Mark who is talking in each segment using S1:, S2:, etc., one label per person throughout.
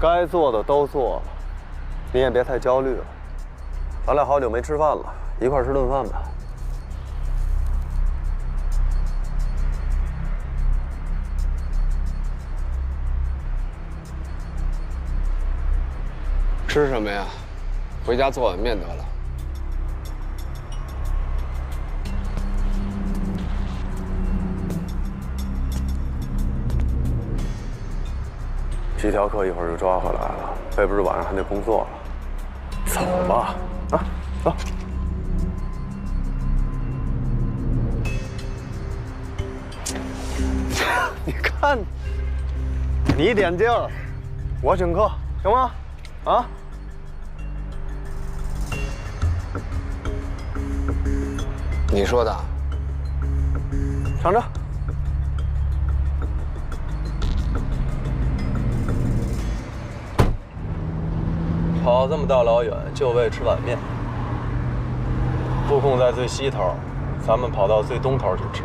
S1: 该做的都做了，你也别太焦虑了。咱俩好久没吃饭了，一块儿吃顿饭吧。
S2: 吃什么呀？回家做碗面得了。
S1: 皮条客一会儿就抓回来了，非不是晚上还得工作了。走吧，啊，走。你看，你点劲儿，我请客，行吗？啊？
S2: 你说的。
S1: 尝尝。跑这么大老远就为吃碗面，布控在最西头，咱们跑到最东头去吃，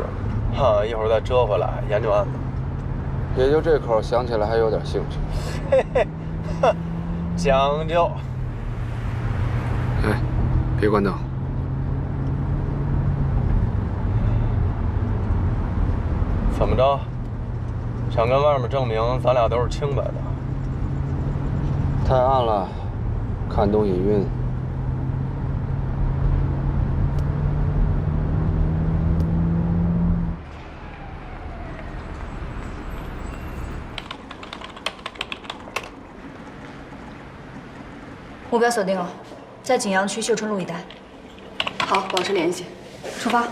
S1: 哈，一会儿再折回来研究案子。
S2: 也就这口想起来还有点兴趣。
S1: 嘿嘿，哼，讲究。
S2: 哎，别关灯。
S1: 怎么着？想跟外面证明咱俩都是清白的？
S2: 太暗了，看东西晕。
S3: 目标锁定了，在景阳区秀春路一带。
S4: 好，保持联系，出发。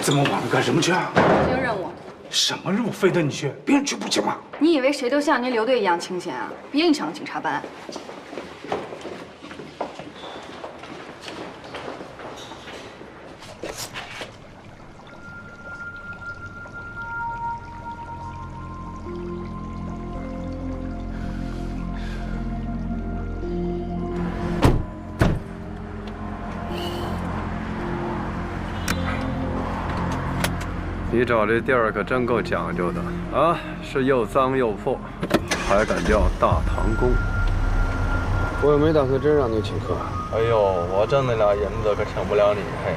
S5: 这么晚了干什么去啊？
S4: 执行任务。
S5: 什么任务非得你去？别人去不行吗？
S4: 你以为谁都像您刘队一样清闲啊？别影响警察办案。
S1: 你找这地儿可真够讲究的啊！是又脏又破，还敢叫大唐宫？
S2: 我又没打算真让你请客。
S1: 哎呦，我挣那俩银子可请不了你嘿。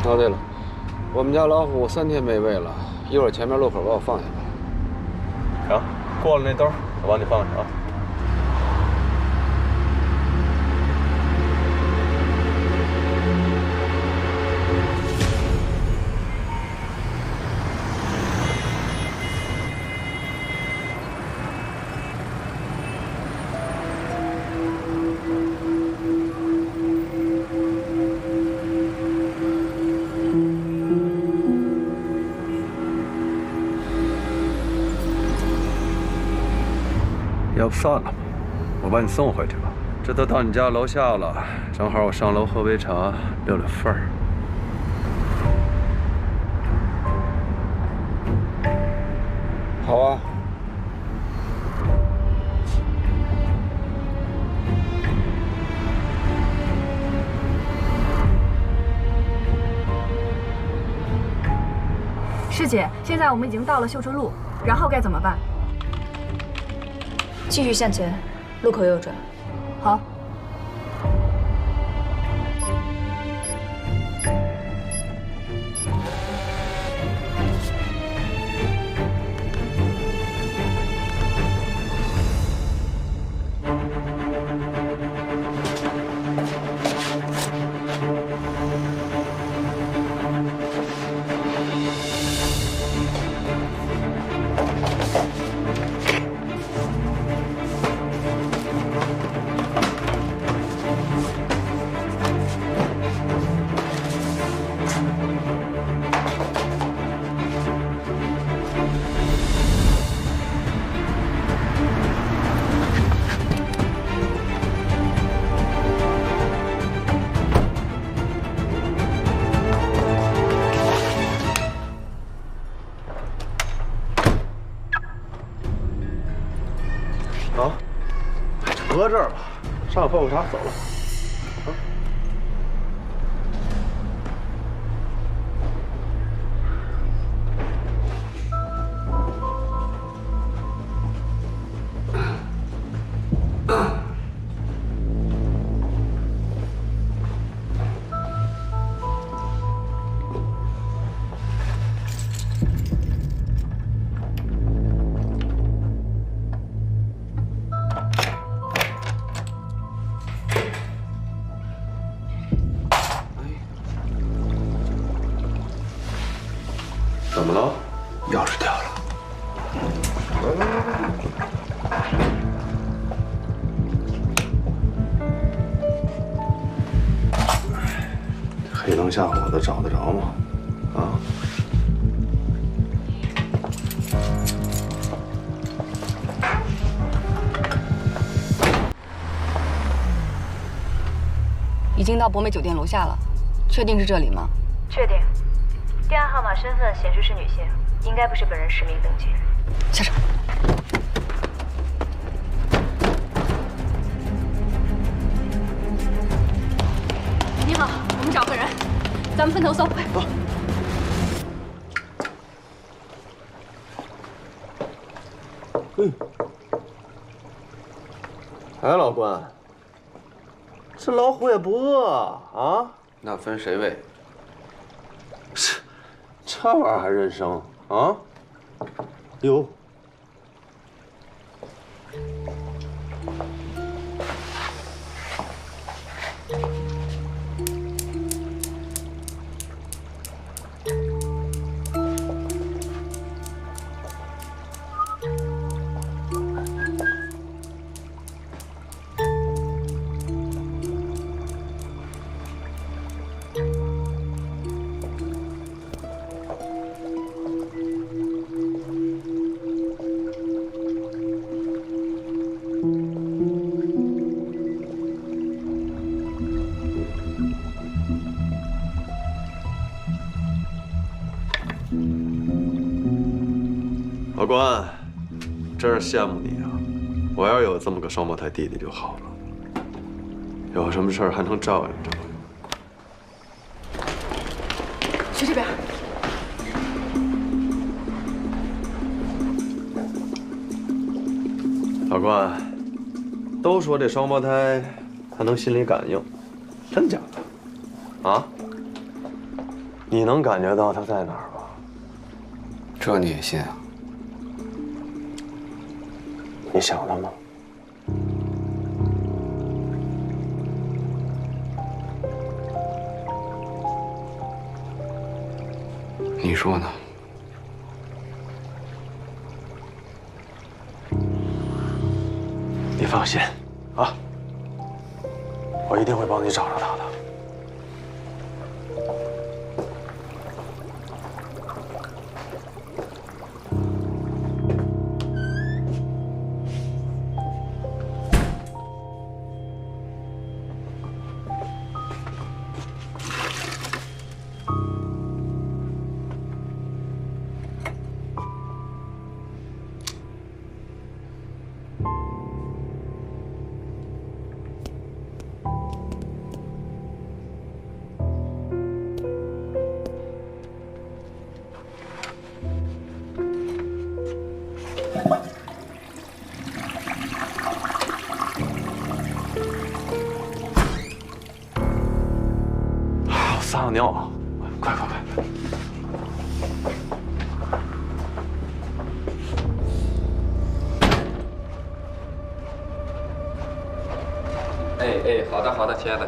S2: 哦，对了，我们家老虎3天没喂了，一会儿前面路口把我放下吧。
S1: 行，过了那兜，我把你放下啊。要不算了吧，我把你送回去吧。这都到你家楼下了，正好我上楼喝杯茶，溜溜份儿。
S2: 好啊。
S4: 师姐，现在我们已经到了秀春路，然后该怎么办？
S3: 继续向前，路口右转。
S4: 好。
S1: 啊，搁这儿吧，上泡泡茶走了。啊，怎么了？
S5: 钥匙掉了。
S1: 黑灯瞎火的找得着吗？啊？
S4: 已经到博美酒店楼下了，确定是这里吗？
S3: 确定。电话号码、身份显示是女性，应该不是本人实名登记。
S4: 下车。你好，我们找个人，咱们分头搜，快！走。
S1: 哎，老关，这老虎也不饿啊？
S2: 那分谁喂？
S1: 这玩意儿还认生啊？哟，老关，真是羡慕你啊！我要有这么个双胞胎弟弟就好了，有什么事儿还能照应照应。
S4: 去这边。
S1: 老关，都说这双胞胎他能心理感应，真假的？啊？你能感觉到他在哪儿吗？
S2: 这你也信啊？
S1: 你想他吗？
S2: 你说呢？
S1: 你放心，啊，我一定会帮你找着他的。撒个尿啊！快快快！
S2: 哎，好的好的，亲爱的。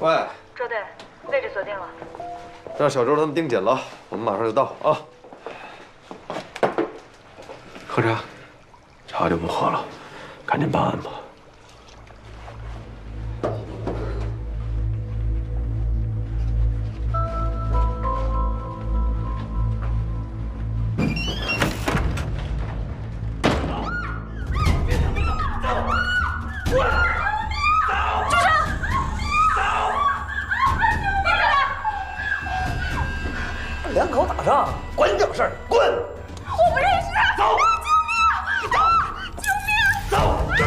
S1: 喂，
S3: 周队，位置锁定了。
S1: 让小周他们盯紧了，我们马上就到啊。
S2: 喝茶。
S1: 茶就不喝了，赶紧办案吧。
S6: 两口打仗，管你点事儿，滚！
S7: 我不认识。走！救命！走！
S6: 走！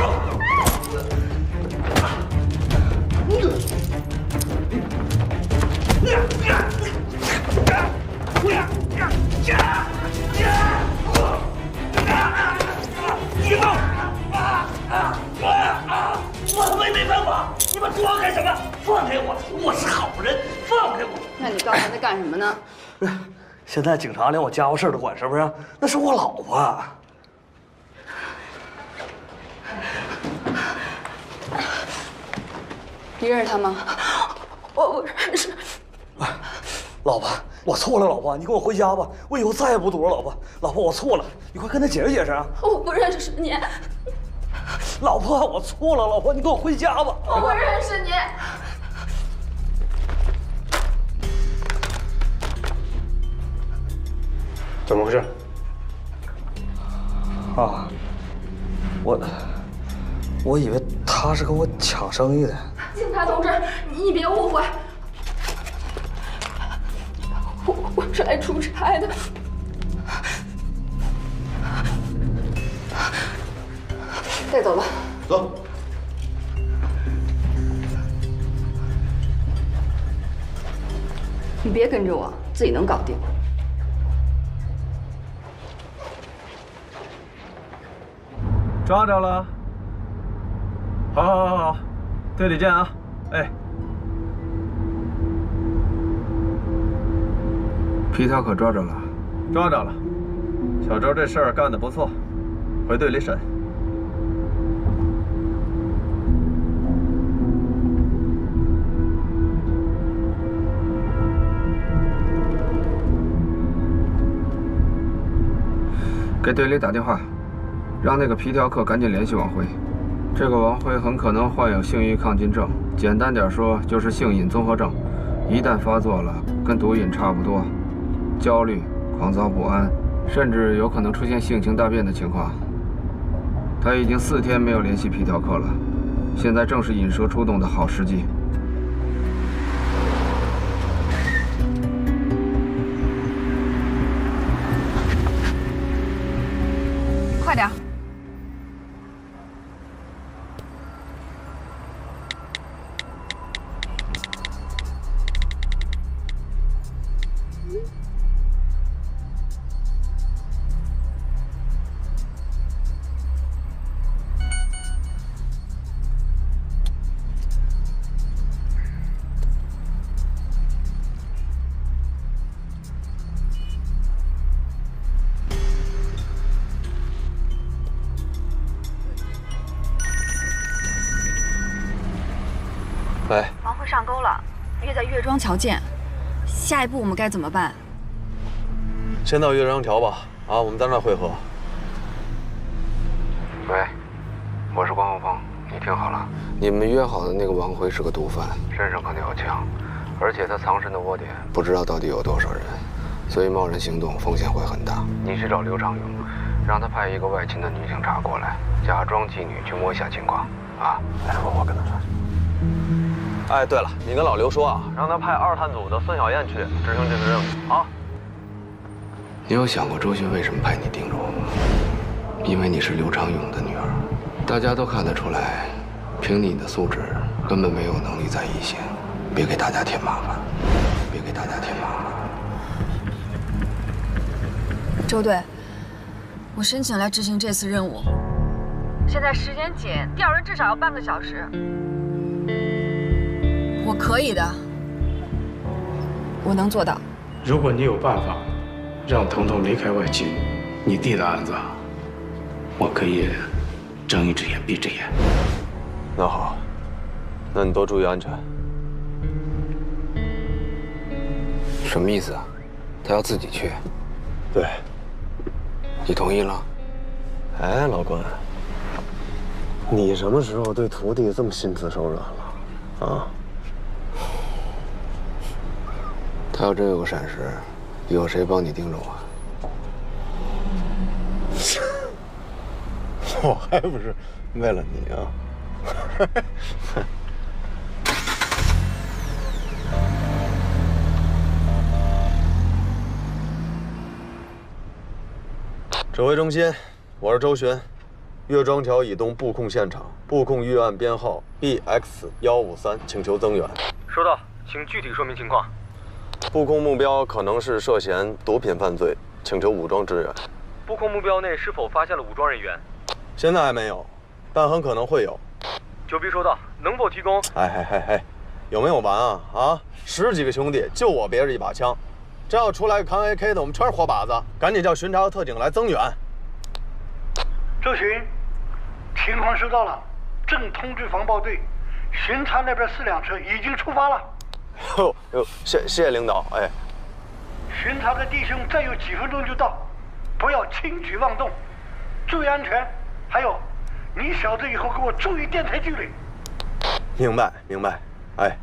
S6: 放开什么？放开我！我是好人，放开我！
S4: 那你刚才在干什么呢？
S6: 现在警察连我家务事都管，是不是？那是我老婆。
S4: 你认识他吗？我不认识。
S6: 老婆，我错了，老婆，你跟我回家吧，我以后再也不堵着老婆。老婆，我错了，你快跟他解释解释啊！
S4: 我不认识你。
S6: 老婆，我错了，老婆，你跟我回家吧。
S4: 我不认识你。
S5: 怎么回事？
S6: 啊，我以为他是跟我抢生意的。
S4: 警察同志，你别误会，我是来出差的。带走吧。
S2: 走。
S4: 你别跟着我，自己能搞定。
S1: 抓着了。好，队里见啊！哎。
S2: 皮条可抓着了。
S1: 抓着了。小周这事儿干得不错，回队里审。
S2: 给队里打电话，让那个皮条客赶紧联系王辉。这个王辉很可能患有性欲亢进症，简单点说就是性瘾综合症。一旦发作了，跟毒瘾差不多，焦虑、狂躁不安，甚至有可能出现性情大变的情况。他已经4天没有联系皮条客了，现在正是引蛇出洞的好时机。
S4: 快点！
S1: 喂，
S3: 王辉上钩了，约在岳庄桥见。下一步我们该怎么办？
S1: 先到岳庄桥吧。啊，我们在那儿会合。
S2: 喂，我是关宏峰，你听好了，你们约好的那个王辉是个毒贩，身上肯定有枪，而且他藏身的窝点不知道到底有多少人，所以贸然行动风险会很大。你去找刘长勇，让他派一个外勤的女警察过来，假装妓女去摸一下情况。啊，
S1: 哎，我跟他说。哎，对了，你跟老刘说啊，让他派2探组的孙小燕去执行这次任务啊。
S2: 你有想过周迅为什么派你盯着我吗？因为你是刘长勇的女儿，大家都看得出来，凭你的素质根本没有能力在一线，别给大家添麻烦，别给大家添麻烦。
S3: 周队，我申请来执行这次任务，现在时间紧，调人至少要半个小时。我可以的，我能做到。
S5: 如果你有办法让彤彤离开外勤，你弟的案子，我可以睁一只眼闭一只眼。
S1: 那好，那你多注意安全。
S2: 什么意思啊？他要自己去？
S1: 对。
S2: 你同意了？
S1: 哎，老关，你什么时候对徒弟这么心慈手软了？啊？
S2: 他要真有个闪失，有谁帮你盯着我？
S1: 我还不是为了你啊！指挥中心，我是周巡，岳庄桥以东布控现场，布控预案编号 BX153，请求增援。
S8: 收到，请具体说明情况。
S1: 布控目标可能是涉嫌毒品犯罪，请求武装支援。
S8: 布控目标内是否发现了武装人员？
S1: 现在还没有，但很可能会有。
S8: 9B 收到，能否提供？
S1: 哎，有没有完啊？啊，10几个兄弟就我别着一把枪，真要出来个扛 AK 的，我们全是活靶子。赶紧叫巡查和特警来增援。
S9: 周巡，情况收到了，正通知防暴队，巡查那边4辆车已经出发了。
S1: 哟，谢谢领导。哎，
S9: 巡查的弟兄再有几分钟就到，不要轻举妄动，注意安全。还有，你小子以后给我注意电台纪律。
S1: 明白。哎。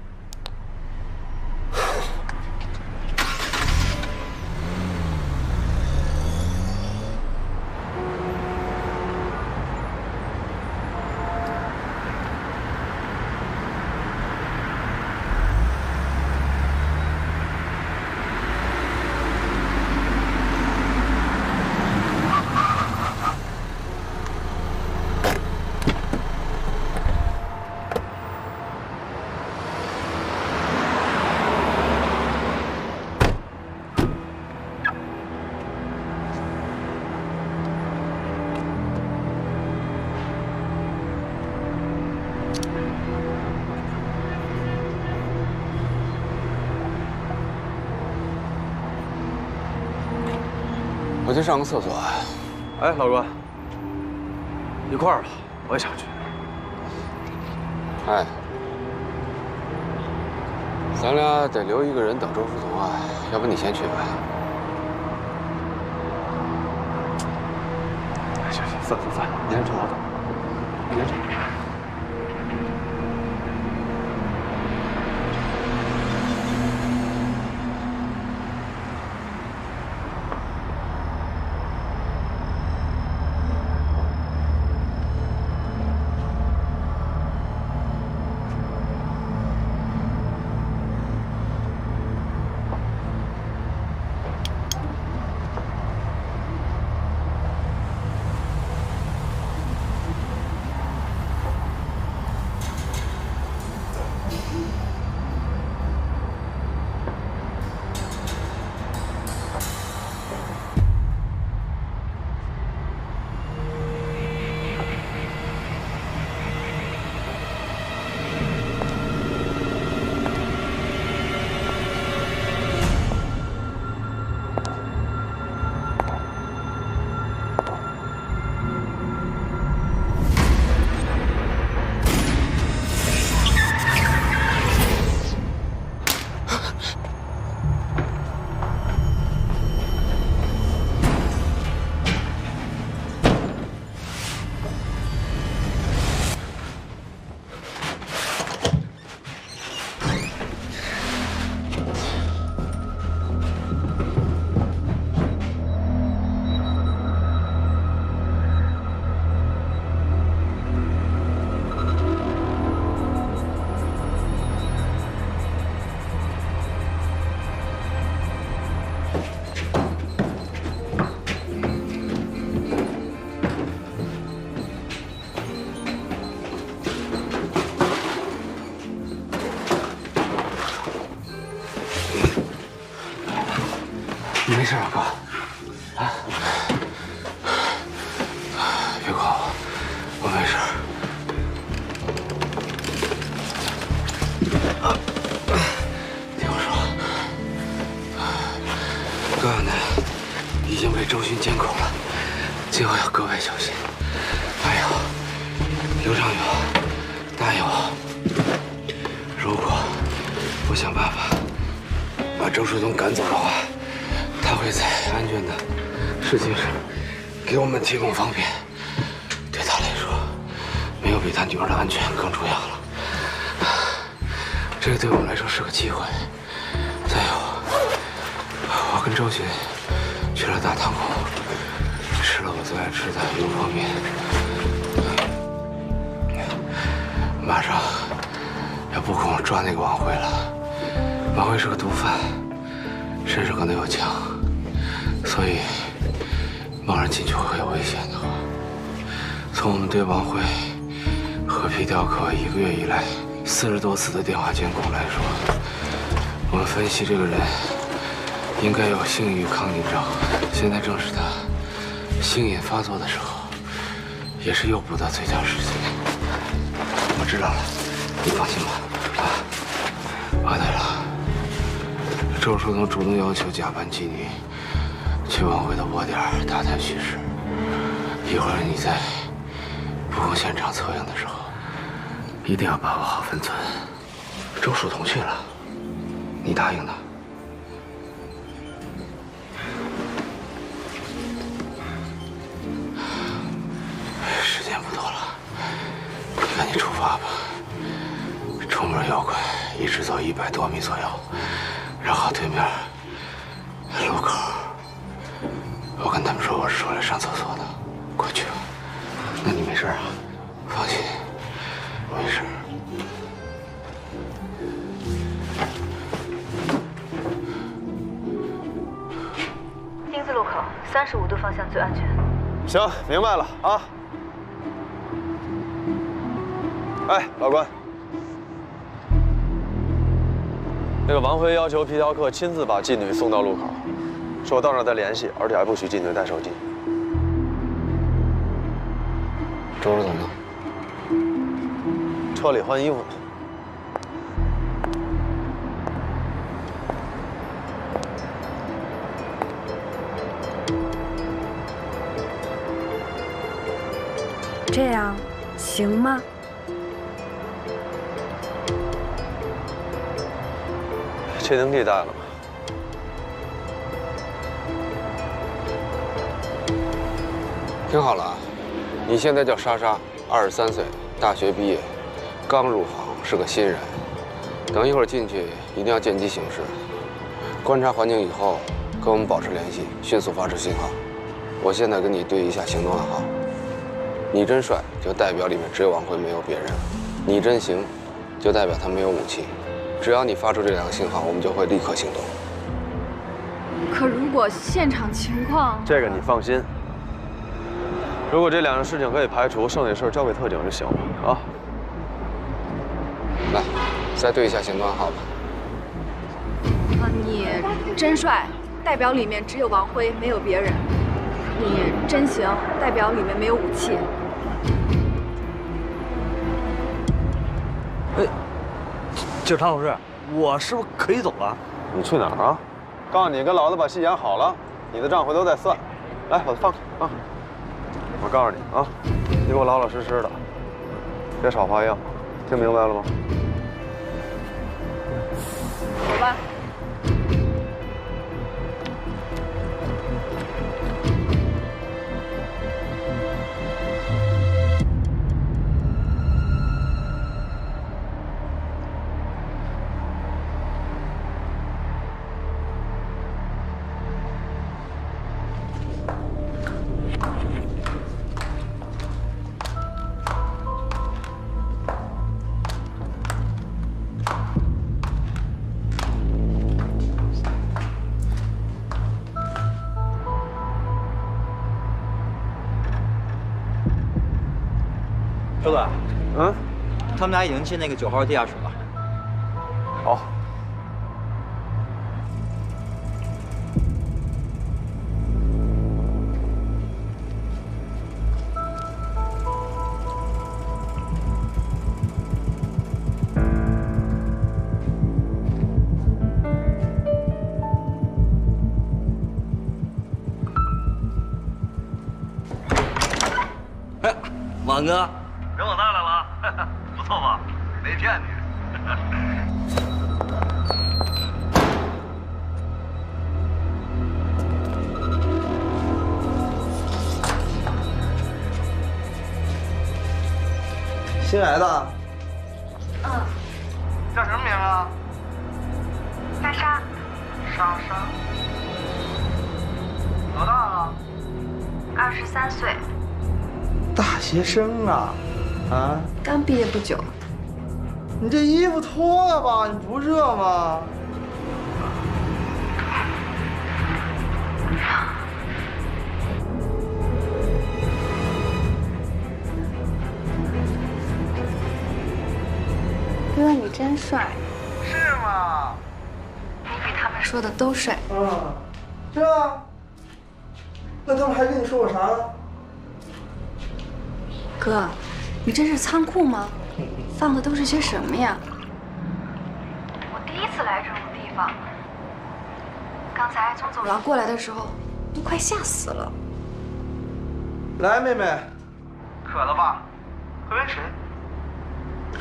S2: 我去上个厕所。
S1: 哎，老哥，一块儿吧，我也想去。
S2: 哎，咱俩得留一个人等周书童啊，要不你先去吧。
S1: 行，算，你先趁我走，你先去。
S2: 你没事啊，哥？啊？别管我，我没事。听我说，哥呢已经被周巡监控了，今后要格外小心。还有，刘长勇答应我，如果我想办法把周书童赶走的话，他会在安全的事情上给我们提供方便。对他来说，没有比他女儿的安全更重要了。这个对我们来说是个机会。再有，我跟周巡去了大堂口，吃了我最爱吃的油泼面。马上要布控抓那个王辉了。王辉是个毒贩，身上可能有枪。所以，贸然进去会有危险的。从我们对王辉和皮雕客1个月以来40多次的电话监控来说，我们分析这个人应该有性欲亢进症。现在正是他性瘾发作的时候，也是诱捕的最佳时机。知道了，你放心吧。对了，周树桐主动要求假扮妓女去晚会的窝点打探虚实。一会儿你在布控现场测影的时候，一定要把握好分寸。周树桐去了，你答应他。时间不多了，你赶紧出发吧。出门要快，一直走100多米左右，然后对面路口，我跟他们说我是出来上厕所的，过去吧。那你没事啊？放心，没事。
S3: 丁字路口35度方向最安全。
S1: 行，明白了啊。哎，老关，那个王辉要求皮条客亲自把妓女送到路口，说到那儿再联系，而且还不许妓女带手机。
S2: 周总呢？
S1: 车里换衣服呢。
S3: 这样行吗？
S1: 窃听器带了吗？
S2: 听好了啊，你现在叫莎莎，23岁，大学毕业，刚入行，是个新人。等一会儿进去一定要见机行事，观察环境以后，跟我们保持联系，迅速发出信号。我现在跟你对一下行动暗号。你真帅，就代表里面只有王辉，没有别人；你真行，就代表他没有武器。只要你发出这2个信号，我们就会立刻行动。
S4: 可如果现场情况……
S1: 这个你放心。如果这2样事情可以排除，剩下事儿交给特警就行了啊。
S2: 来，再对一下行动暗号吧。
S4: 你真帅，代表里面只有王辉，没有别人。你真行，代表里面没有武器。
S6: 哎，警察同志，我是不是可以走了？
S1: 你去哪儿啊？告诉你，跟老子把戏演好了，你的账回头再算。来，把它放开啊！我告诉你啊，你给我老老实实的，别耍花样，听明白了吗？
S4: 走吧。
S6: 周哥，他们俩已经进那个9号地下室了。
S1: 好。
S6: 哎，王哥。
S8: 人我带来了，不错吧？没骗你。
S6: 新来的。
S8: 叫什么名啊？
S3: 莎莎。
S8: 莎莎。多大啊
S3: ？23岁。
S6: 大学生啊。啊，
S3: 刚毕业不久。
S6: 你这衣服脱了吧，你不热吗？
S3: 哥，你真帅。
S8: 是吗？
S3: 你比他们说的都帅。
S6: 是啊。那他们还跟你说我啥呢？
S3: 哥，你这是仓库吗？
S4: 放的都是些什么呀？我第一次来这种地方，刚才从走廊过来的时候，都快吓死了。
S1: 来，妹妹，
S8: 渴了吧？喝杯水。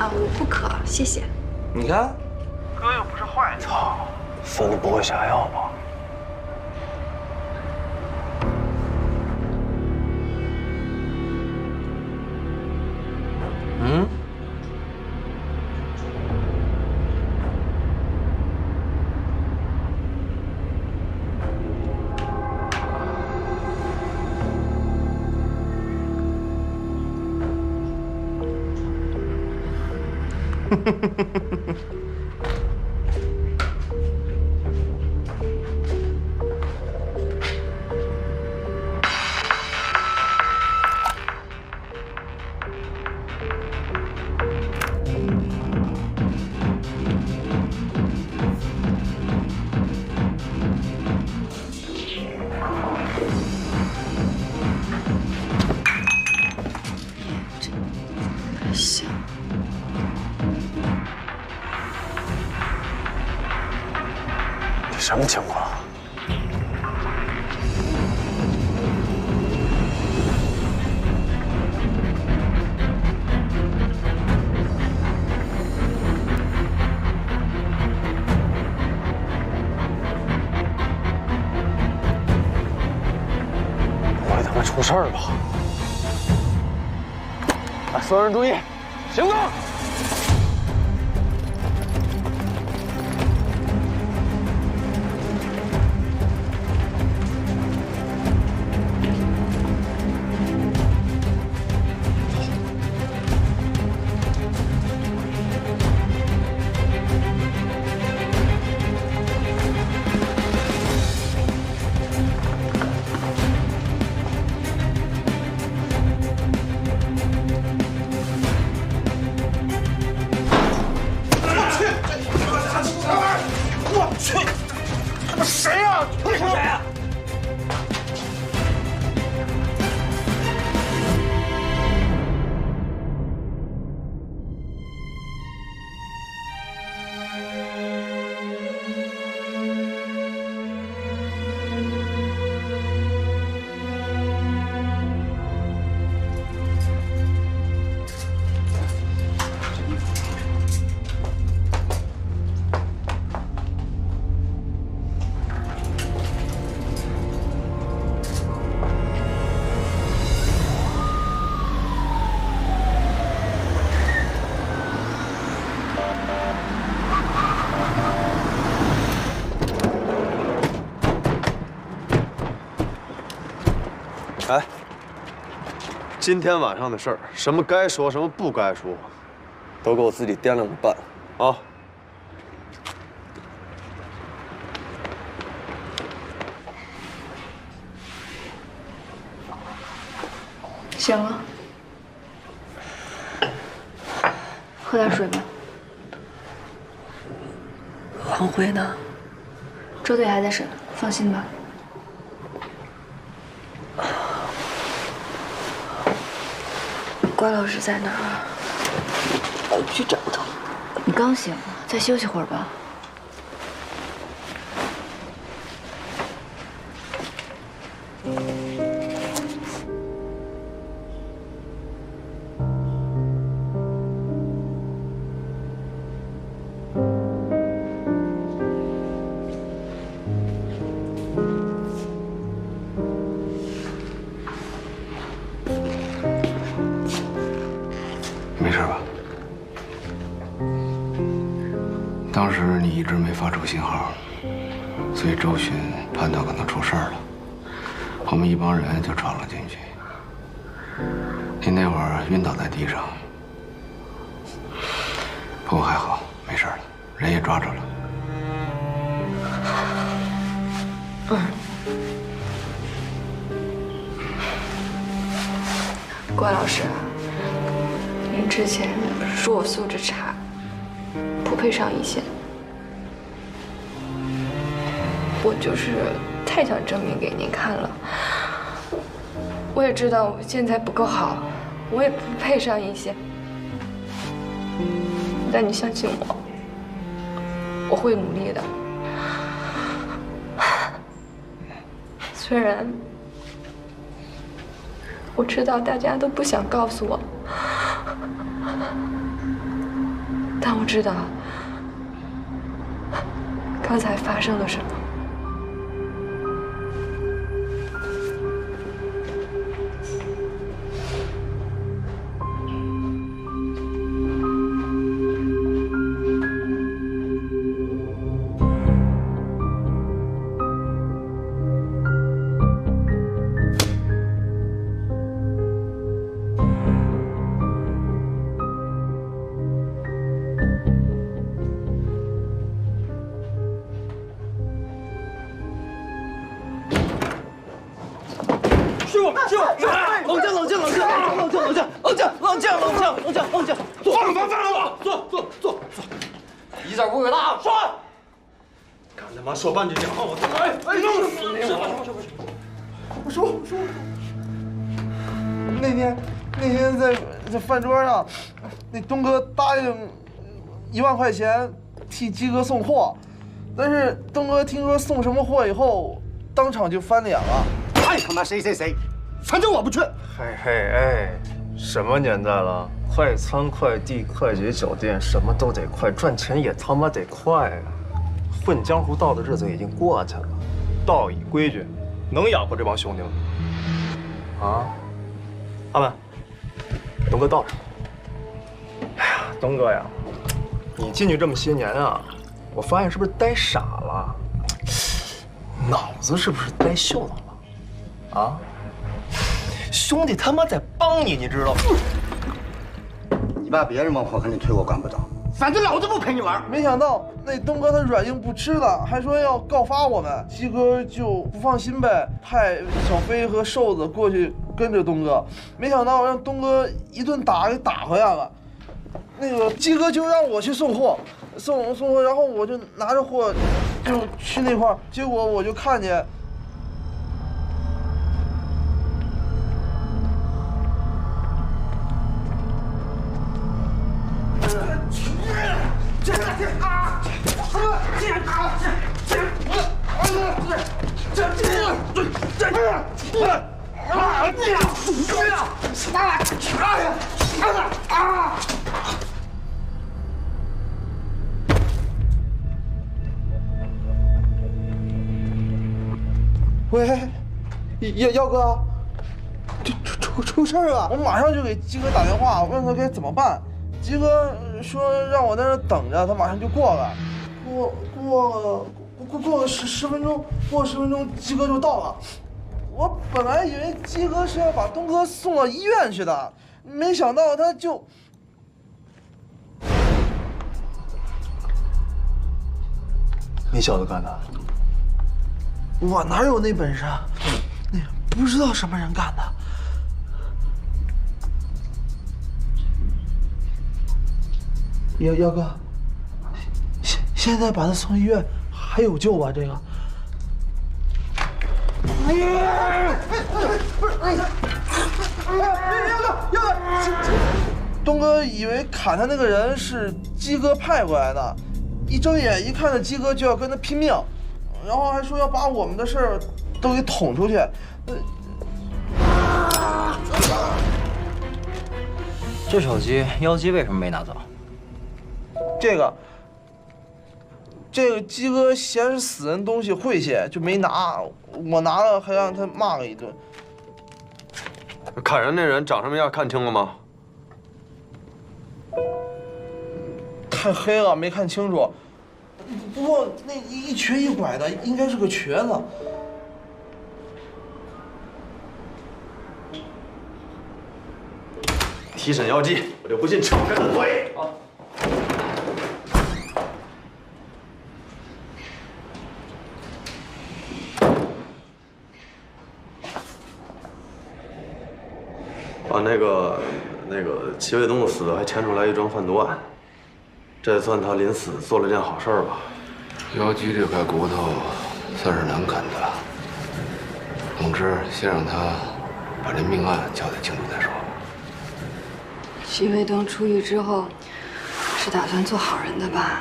S4: 啊，我不渴，谢谢。
S1: 你看，
S8: 哥又不是坏人。
S1: 操，孙子不会下药吧？嗯？
S3: 香。
S1: 这什么情况？不会他妈出事儿吧？来，所有人注意，行动！哎，今天晚上的事儿，什么该说，什么不该说，都给我自己掂量着办啊！
S4: 行了，喝点水吧。
S3: 王辉呢？
S4: 周队还在审，放心吧。
S3: 关老师在哪儿？我去找他。你刚醒，再休息会儿吧。
S2: 没事吧？当时你一直没发出信号，所以周巡判断可能出事儿了，我们一帮人就闯了进去。你那会儿晕倒在地上，不过还好，没事了，人也抓着了。
S4: 关老师，您之前说我素质差，不配上一线，我就是太想证明给您看了。我也知道我现在不够好，我也不配上一线。但你相信我，我会努力的。虽然我知道大家都不想告诉我，但我知道刚才发生了什么。
S6: 一点不会大，说。
S1: 敢他妈说半句假话，我弄死你！
S10: 我说，那天在饭桌上，那东哥答应1万块钱替鸡哥送货，但是东哥听说送什么货以后，当场就翻脸了。
S6: 爱他妈谁，反正我不去。
S1: 嘿，什么年代了？快餐、快递、快捷酒店，什么都得快，赚钱也他妈得快啊！混江湖道的日子已经过去了，道义规矩能养活这帮兄弟吗？啊，阿文，东哥到这儿。哎呀，东哥呀，你进去这么些年啊，我发现是不是呆傻了？脑子是不是呆秀了？啊？兄弟他妈在帮你，你知道吗？
S6: 你把别人往火坑里推，我管不着。反正老子不陪你玩。
S10: 没想到那东哥他软硬不吃的，还说要告发我们。鸡哥就不放心呗，派小飞和瘦子过去跟着东哥。没想到让东哥一顿打给打回来了。那个鸡哥就让我去送货，送货，然后我就拿着货就去那块儿，结果我就看见。喂，耀哥，出事儿了！我马上就给鸡哥打电话，问他该怎么办。鸡哥说让我在那等着，他马上就过来。过个10分钟，过10分钟鸡哥就到了。我本来以为鸡哥是要把东哥送到医院去的，没想到他就……
S1: 你小子干的？
S10: 我哪有那本事啊？那不知道什么人干的。耀哥，现在把他送医院还有救吧？这个。不是，耀哥，东哥以为砍他那个人是鸡哥派过来的，一睁眼一看到鸡哥就要跟他拼命，然后还说要把我们的事儿都给捅出去。
S11: 这手机妖姬为什么没拿走？
S10: 这个鸡哥嫌是死人东西晦气，就没拿。我拿了，还让他骂了一顿。
S1: 砍人那人长什么样看清了吗？
S10: 太黑了，没看清楚。不过那一瘸一拐的，应该是个瘸子。
S1: 提审妖姬，我就不信扯开的嘴。啊！把那个齐卫东的死还牵出来一桩贩毒案，这算他临死做了件好事吧？
S2: 妖姬这块骨头算是难啃的。总之，先让他把这命案交代清楚再说。
S3: 齐卫东出狱之后，
S4: 是打算做好人的吧？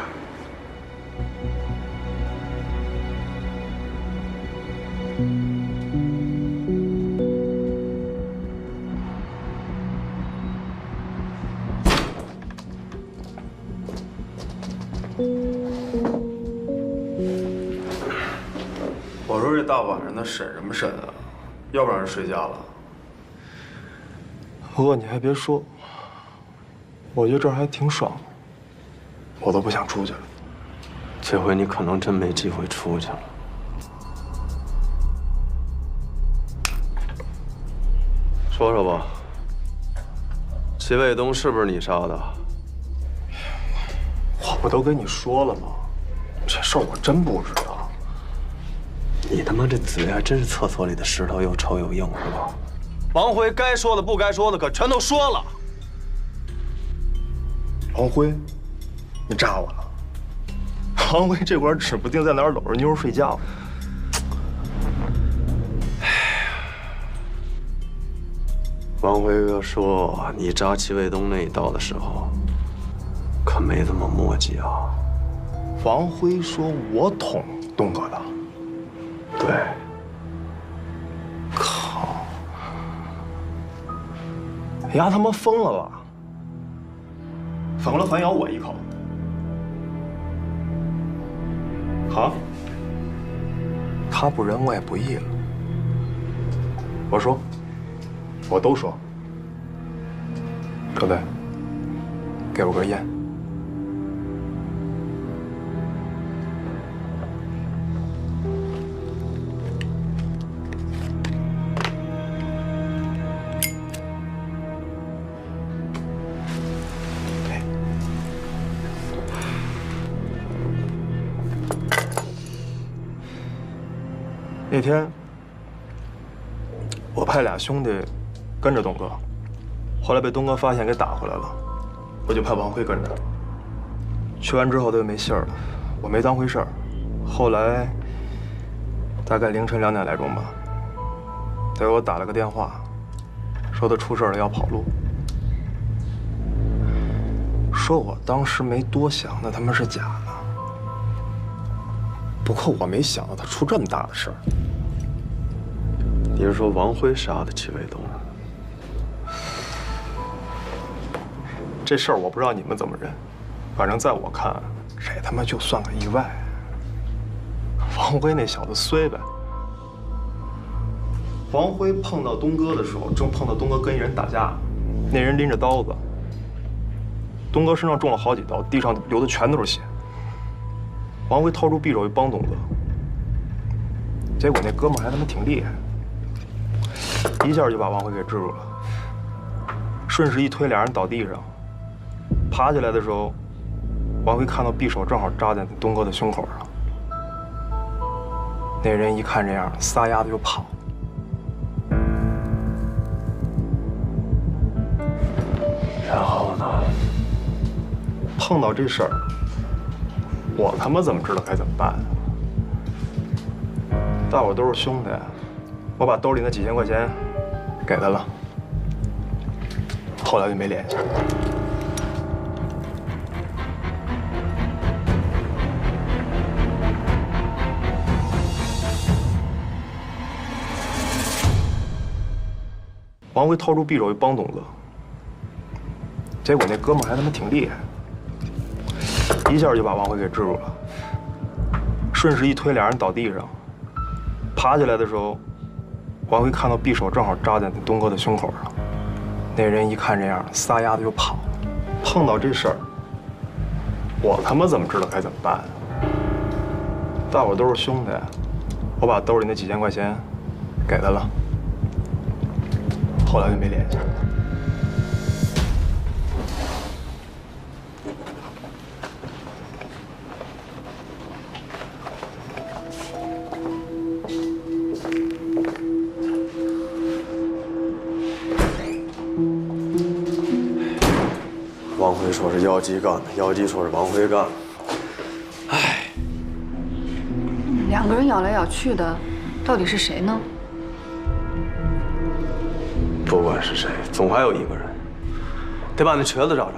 S1: 我说这大晚上的审什么审啊？要不让人睡觉了？
S12: 不过你还别说，我觉得这儿还挺爽的，我都不想出去了。
S1: 这回你可能真没机会出去了。说说吧，齐卫东是不是你杀的？
S12: 我不都跟你说了吗？这事儿我真不知道。
S1: 你他妈这嘴还真是厕所里的石头，又臭又硬，是吧？王辉该说的不该说的可全都说了。
S12: 王辉，你炸我了！王辉这会儿指不定在哪儿搂着妞睡觉。
S1: 王辉哥说你扎齐卫东那一刀的时候，可没这么墨迹啊。
S12: 王辉说我捅东哥的。
S1: 对。
S12: 靠！丫他妈疯了吧？反过来反咬我一口。好，他不仁我也不义了。我说，我都说。各位，给我根烟。那天，我派俩兄弟跟着东哥，后来被东哥发现给打回来了，我就派王辉跟着。去完之后他就没信儿了，我没当回事儿。后来大概凌晨2点来钟吧，他给我打了个电话，说他出事了要跑路，说我当时没多想，那他妈是假的。不过我没想到他出这么大的事儿。
S1: 你是说王辉杀的齐卫东？
S12: 这事儿我不知道你们怎么认，反正在我看，这他妈就算个意外。王辉那小子衰呗。王辉碰到东哥的时候，正碰到东哥跟一人打架，那人拎着刀子，东哥身上中了好几刀，地上流的全都是血。王辉掏出匕首一帮东哥，结果那哥们儿还他妈挺厉害，一下就把王辉给制住了，顺势一推，俩人倒地上。爬起来的时候，王辉看到匕首正好扎在东哥的胸口上。那人一看这样，撒丫子就跑。
S1: 然后呢？
S12: 碰到这事儿，我他妈怎么知道该怎么办？大伙都是兄弟，我把兜里那几千块钱给他了，后来就没联系。王辉掏出匕首一帮东哥，结果那哥们儿还他妈挺厉害，一下就把王辉给制住了，顺势一推，俩人倒地上。爬起来的时候，王辉看到匕首正好扎在东哥的胸口上，那人一看这样，撒丫子就跑。碰到这事儿，我他妈怎么知道该怎么办？大伙都是兄弟，我把兜里那几千块钱给他了，后来就没联系。
S1: 王辉说是妖姬干的，妖姬说是王辉干的。唉，
S3: 两个人咬来咬去的，到底是谁呢？
S1: 不管是谁，总还有一个人，得把那瘸子找着。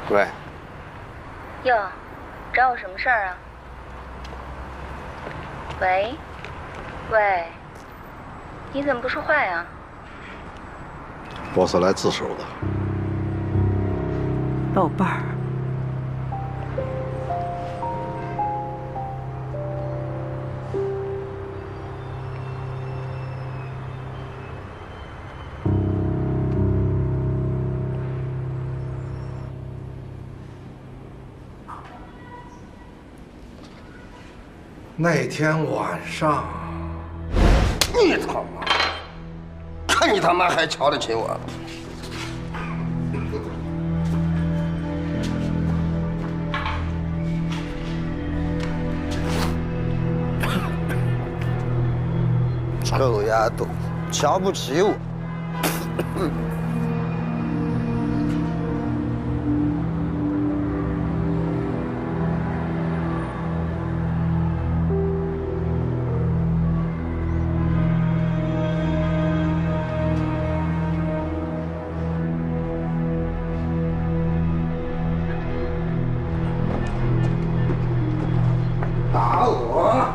S2: 喂。
S13: 哟，找我什么事儿啊？喂，喂，你怎么不说话呀？
S14: 我是来自首的。
S15: 老伴儿。
S14: 那天晚上，
S16: 你他妈，看你他妈还瞧得起我！臭丫头，瞧不起我！打我！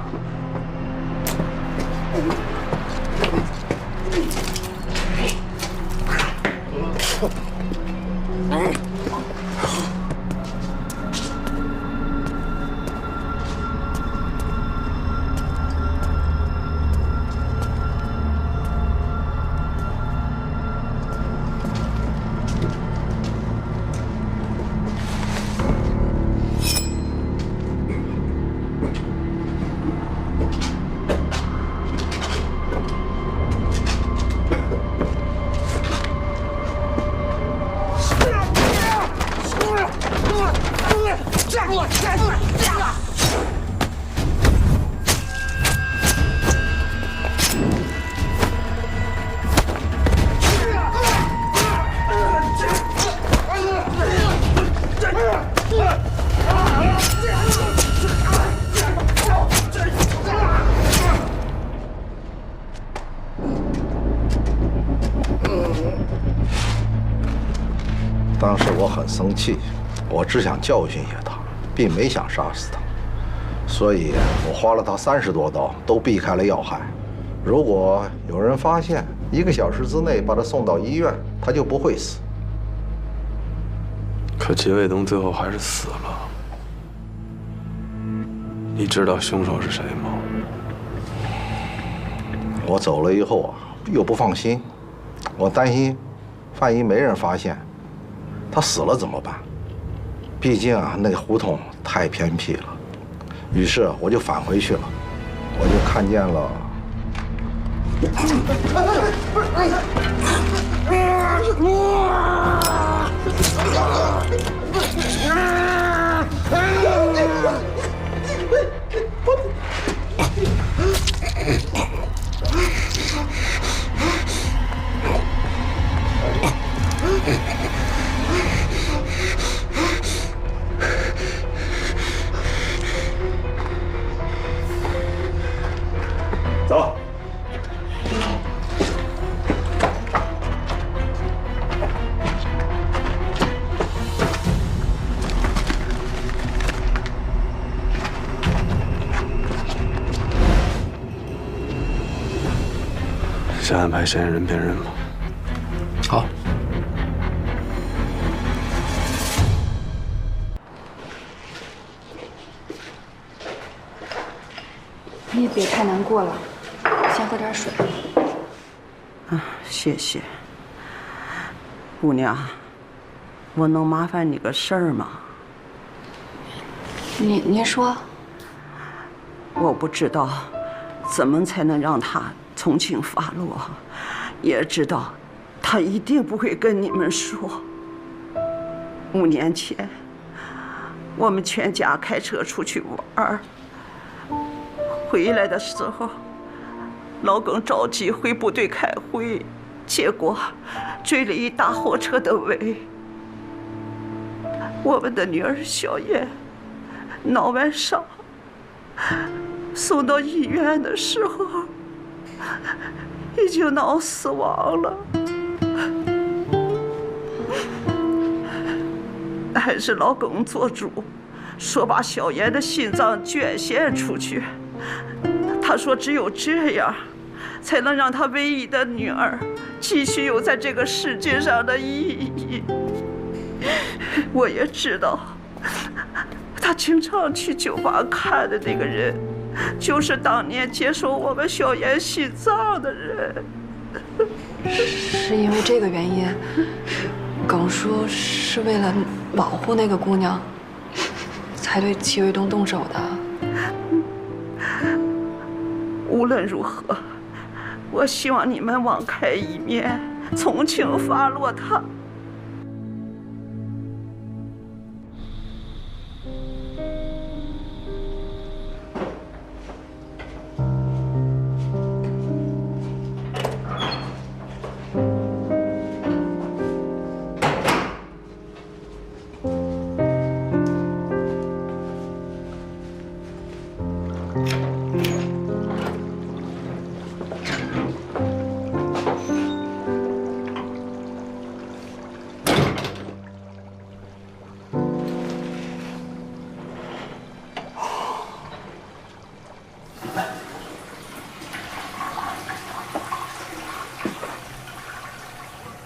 S14: 当时我很生气，我只想教训一下他，并没想杀死他，所以我划了他30多刀，都避开了要害。如果有人发现，1个小时之内把他送到医院，他就不会死。
S1: 可杰卫东最后还是死了。你知道凶手是谁吗？
S14: 我走了以后啊，又不放心，我担心，万一没人发现。 他死了怎么办？毕竟啊，那个胡同太偏僻了。于是我就返回去了，我就看见了。走。
S1: 先安排嫌疑人辨认吧。好。
S4: 你也别太难过了，先喝点水。
S15: 啊，谢谢。姑娘，我能麻烦你个事儿吗？
S4: 您说。
S15: 我不知道怎么才能让他从轻发落，也知道他一定不会跟你们说。5年前，我们全家开车出去玩，回来的时候，老耿着急回部队开会，结果追了一大货车的尾。我们的女儿小燕脑外伤，送到医院的时候已经脑死亡了。还是老公做主，说把小妍的心脏捐献出去。他说只有这样，才能让他唯一的女儿继续有在这个世界上的意义。我也知道，他经常去酒吧看的那个人，就是当年接收我们小妍心脏的人。
S4: 是因为这个原因，耿叔是为了保护那个姑娘，才对齐卫东动手的。
S15: 无论如何，我希望你们网开一面，从轻发落他。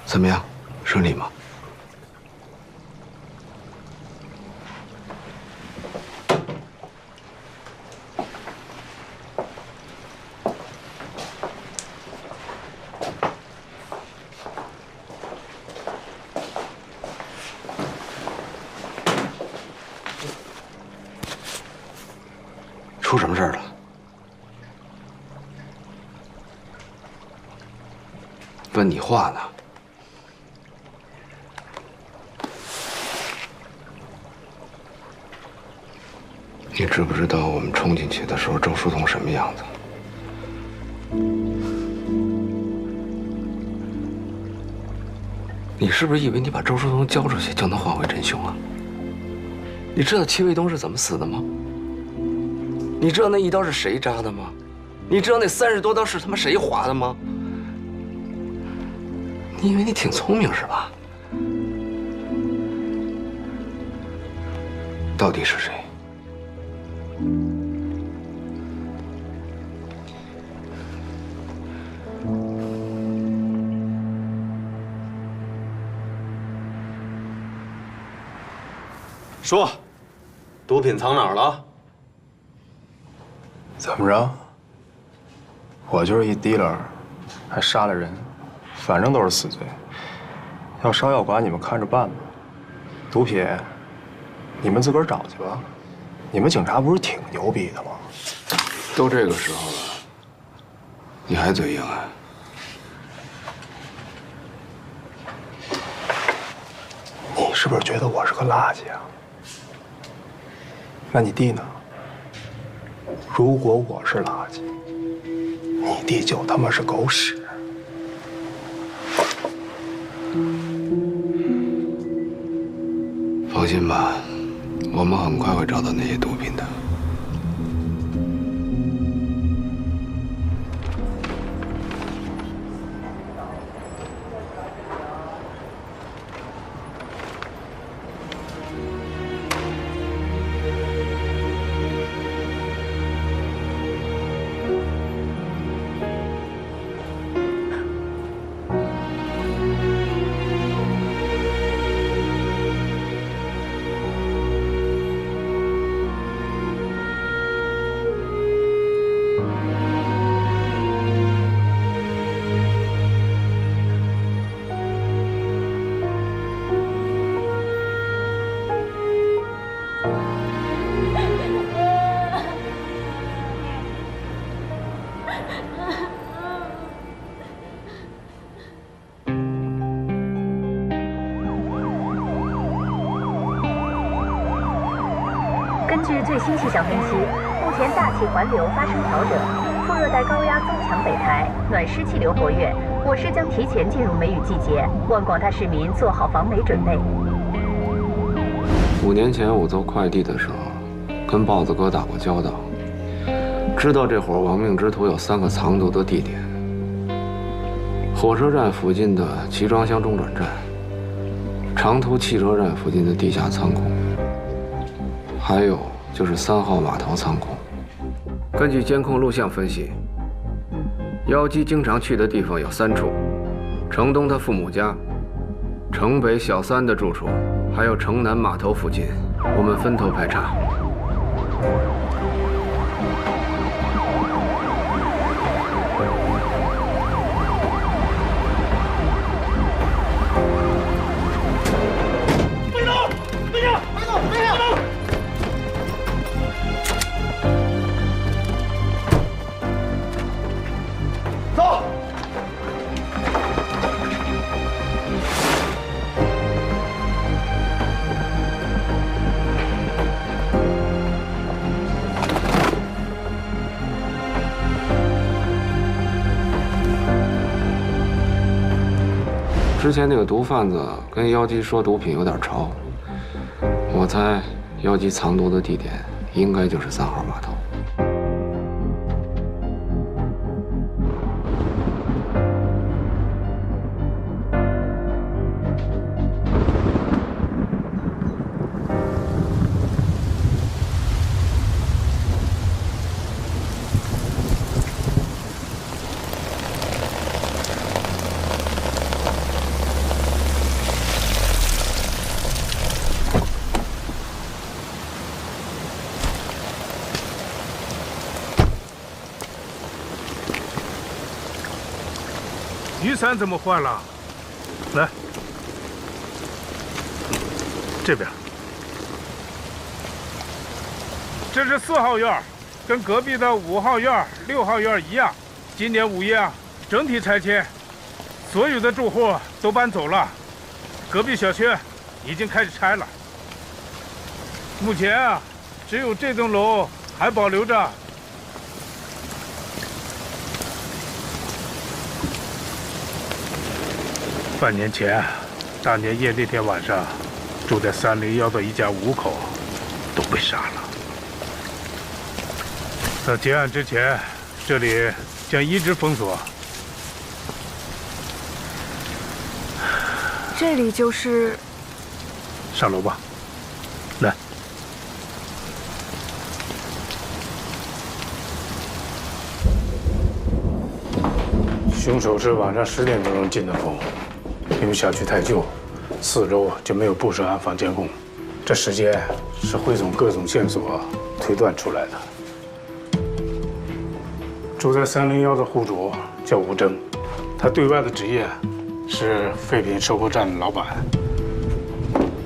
S2: 怎么样，顺利吗？出什么事儿了？问你话呢。你知不知道我们冲进去的时候，周书彤什么样子？你是不是以为你把周书彤交出去就能换回真凶啊？你知道齐卫东是怎么死的吗？你知道那一刀是谁扎的吗？你知道那30多刀是他妈谁划的吗？你以为你挺聪明是吧？到底是谁？
S1: 说，毒品藏哪儿了？
S12: 怎么着？我就是一 dealer， 还杀了人，反正都是死罪。要烧要剐，你们看着办吧。毒品，你们自个儿找去吧。你们警察不是挺牛逼的吗？
S2: 都这个时候了，你还嘴硬啊？
S12: 你是不是觉得我是个垃圾啊？那你弟呢？如果我是垃圾，你弟就他妈是狗屎。
S2: 放心吧，我们很快会找到那些毒品的。
S13: 根据最新气象分析，目前大气环流发生调整，副热带高压增强北抬，暖湿气流活跃，我市将提前进入梅雨季节，望广大市民做好防梅准备。
S2: 5年前我做快递的时候，跟豹子哥打过交道，知道这伙亡命之徒有3个藏毒的地点：火车站附近的集装箱中转站、长途汽车站附近的地下仓库，还有就是3号码头仓库。根据监控录像分析，妖姬经常去的地方有3处：城东他父母家、城北小三的住处，还有城南码头附近。我们分头排查。
S9: 走！
S2: 之前那个毒贩子跟妖姬说毒品有点潮，我猜妖姬藏毒的地点应该就是3号码头。
S9: 雨伞怎么换了？来，这边。这是4号院，跟隔壁的5号院、6号院一样。今年5月啊，整体拆迁，所有的住户都搬走了。隔壁小区已经开始拆了。目前啊，只有这栋楼还保留着。半年前，大年夜那天晚上，住在301的一家5口都被杀了。在结案之前，这里将一直封锁。
S4: 这里就是……
S9: 上楼吧，来。凶手是晚上10点多钟进的楼。因为小区太旧，4周就没有布设安防监控，这时间是汇总各种线索推断出来的。住在301的户主叫吴征，他对外的职业是废品收购站的老板。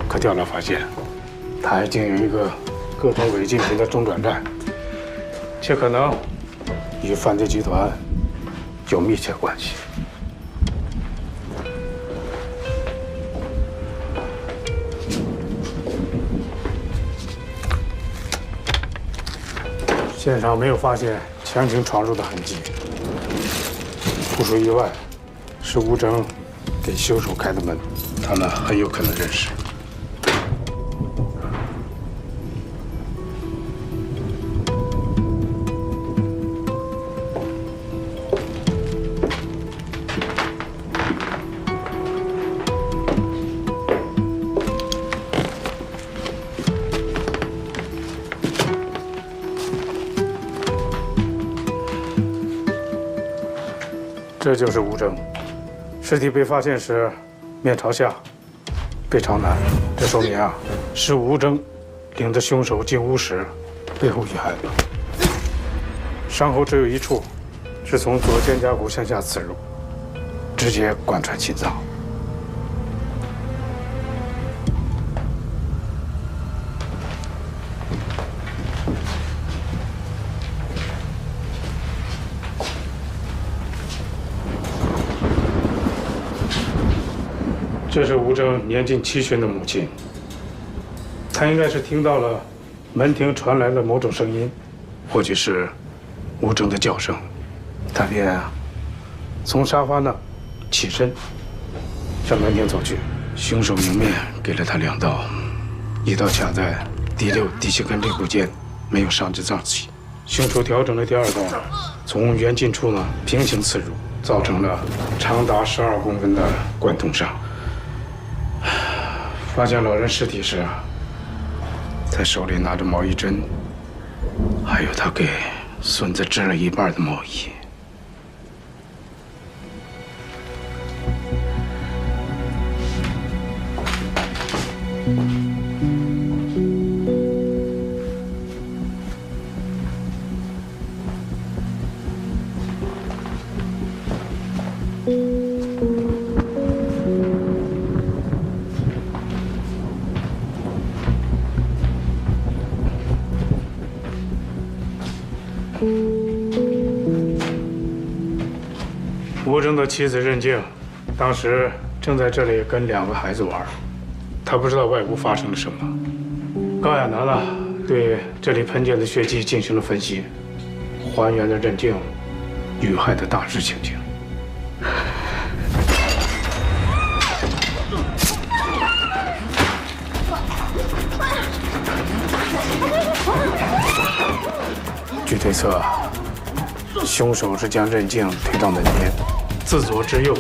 S9: 可调查发现，他还经营一个各种违禁品的中转站，且可能与犯罪集团有密切关系。现场没有发现强行闯入的痕迹，不出意外，是吴征给凶手开的门，他们很有可能认识。这就是吴征，尸体被发现时面朝下，背朝南，这说明啊，是吴征领着凶手进屋时背后遇害的。伤口只有一处，是从左肩胛骨向下刺入，直接贯穿心脏。这是吴征年近70的母亲，她应该是听到了门厅传来了某种声音，或许是吴征的叫声，她便从沙发那起身，向门厅走去。凶手迎面给了她2刀，一刀卡在第6、第7根肋骨间，没有伤及脏器。凶手调整了第2刀，从圆颈处呢平行刺入，造成了长达12公分的贯通伤。发现老人尸体时，他手里拿着毛衣针，还有他给孙子织了一半的毛衣。吴征的妻子任静，当时正在这里跟2个孩子玩，他不知道外屋发生了什么。高亚楠呢，对这里喷溅的血迹进行了分析，还原了任静遇害的大致情景。据推测，凶手是将任静推到门边，自左至右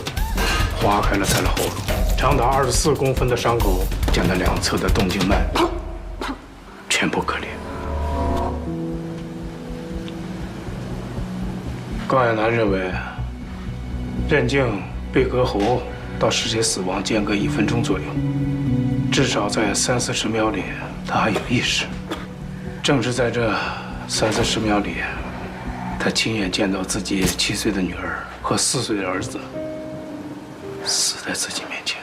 S9: 划开了他的喉咙，长达24公分的伤口将他2侧的动静脉全部割裂。高亚楠认为，任静被割喉到实际死亡间隔1分钟左右，至少在30-40秒里，他还有意识。正是在这30-40秒里，他亲眼见到自己7岁的女儿和4岁的儿子死在自己面前。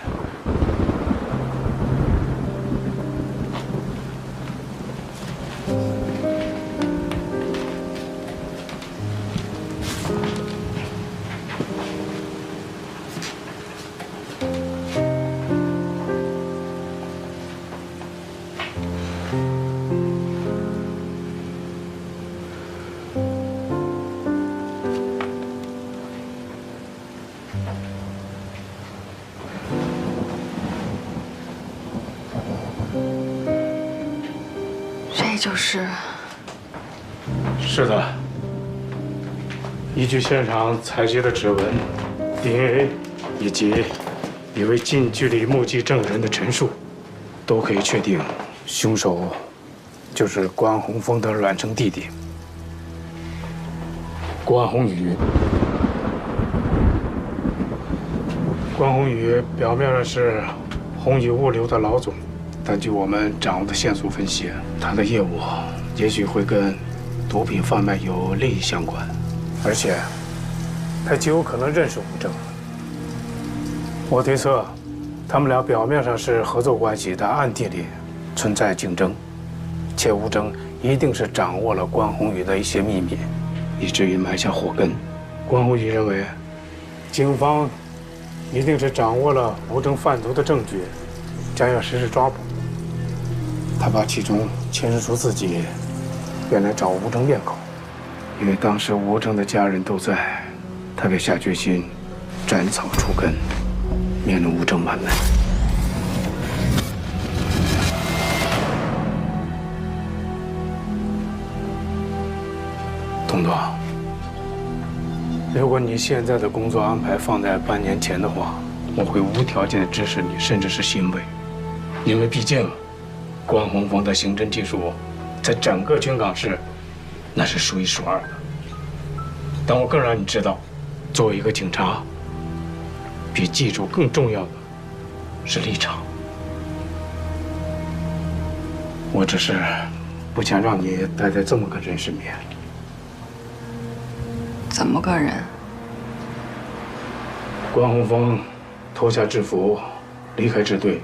S4: 就是
S9: 是的，依据现场采集的指纹、DNA 以及一位近距离目击证人的陈述，都可以确定，凶手就是关宏峰的孪生弟弟关宏宇。关宏宇表面上是宏宇物流的老总。但据我们掌握的线索分析，他的业务也许会跟毒品贩卖有利益相关，而且他极有可能认识吴征。我推测，他们俩表面上是合作关系，但暗地里存在竞争，且吴征一定是掌握了关宏宇的一些秘密，以至于埋下祸根。关宏宇认为，警方一定是掌握了吴征贩毒的证据，将要实施抓捕。他把其中牵涉出自己，便来找吴征验口。因为当时吴征的家人都在，他便下决心斩草除根，免了吴征万难。东东，如果你现在的工作安排放在半年前的话，我会无条件支持你，甚至是欣慰，因为毕竟。关宏峰的刑侦技术，在整个军港市，那是数1数2的。但我更让你知道，作为一个警察，比技术更重要的是立场。我只是不想让你待在这么个人身边。
S4: 怎么个人？
S9: 关宏峰脱下制服，离开支队，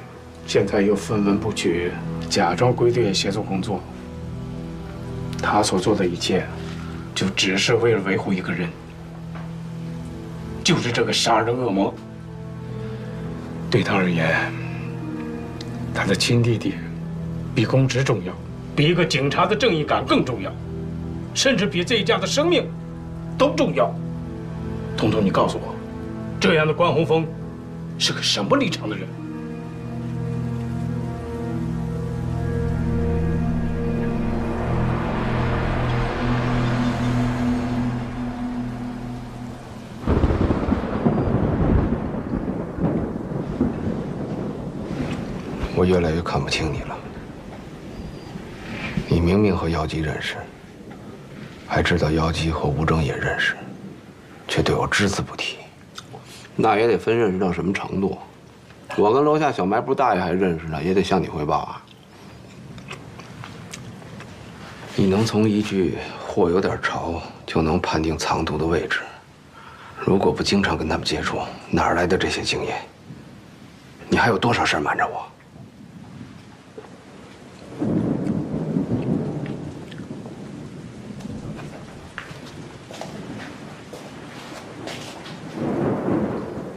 S9: 现在又分文不取。假装归队协助工作，他所做的一切，就只是为了维护一个人，就是这个杀人恶魔。对他而言，他的亲弟弟比公职重要，比一个警察的正义感更重要，甚至比这一家的生命都重要。彤彤，你告诉我，这样的关宏峰是个什么立场的人？我
S2: 越来越看不清你了。你明明和妖姬认识，还知道妖姬和吴征也认识，却对我只字不提。那也得分认识到什么程度。我跟楼下小卖部大爷还认识呢，也得向你汇报啊。你能从一句“货有点潮”就能判定藏毒的位置，如果不经常跟他们接触，哪儿来的这些经验？你还有多少事儿瞒着我？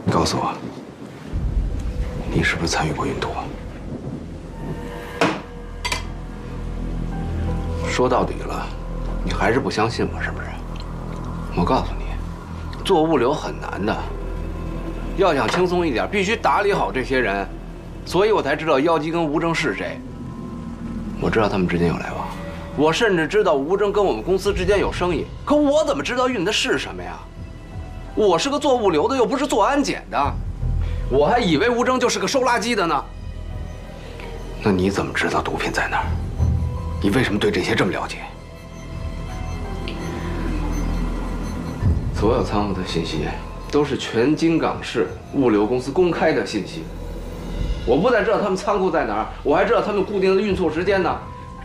S2: 告诉我，你是不是参与过运毒？说到底了，你还是不相信我，是不是？我告诉你，做物流很难的，要想轻松一点，必须打理好这些人。所以我才知道妖姬跟吴征是谁。我知道他们之间有来往，我甚至知道吴征跟我们公司之间有生意。可我怎么知道运的是什么呀？我是个做物流的，又不是做安检的，我还以为吴征就是个收垃圾的呢。那你怎么知道毒品在哪儿？你为什么对这些这么了解？所有仓库的信息都是全京港市物流公司公开的信息。我不但知道他们仓库在哪儿，我还知道他们固定的运错时间呢。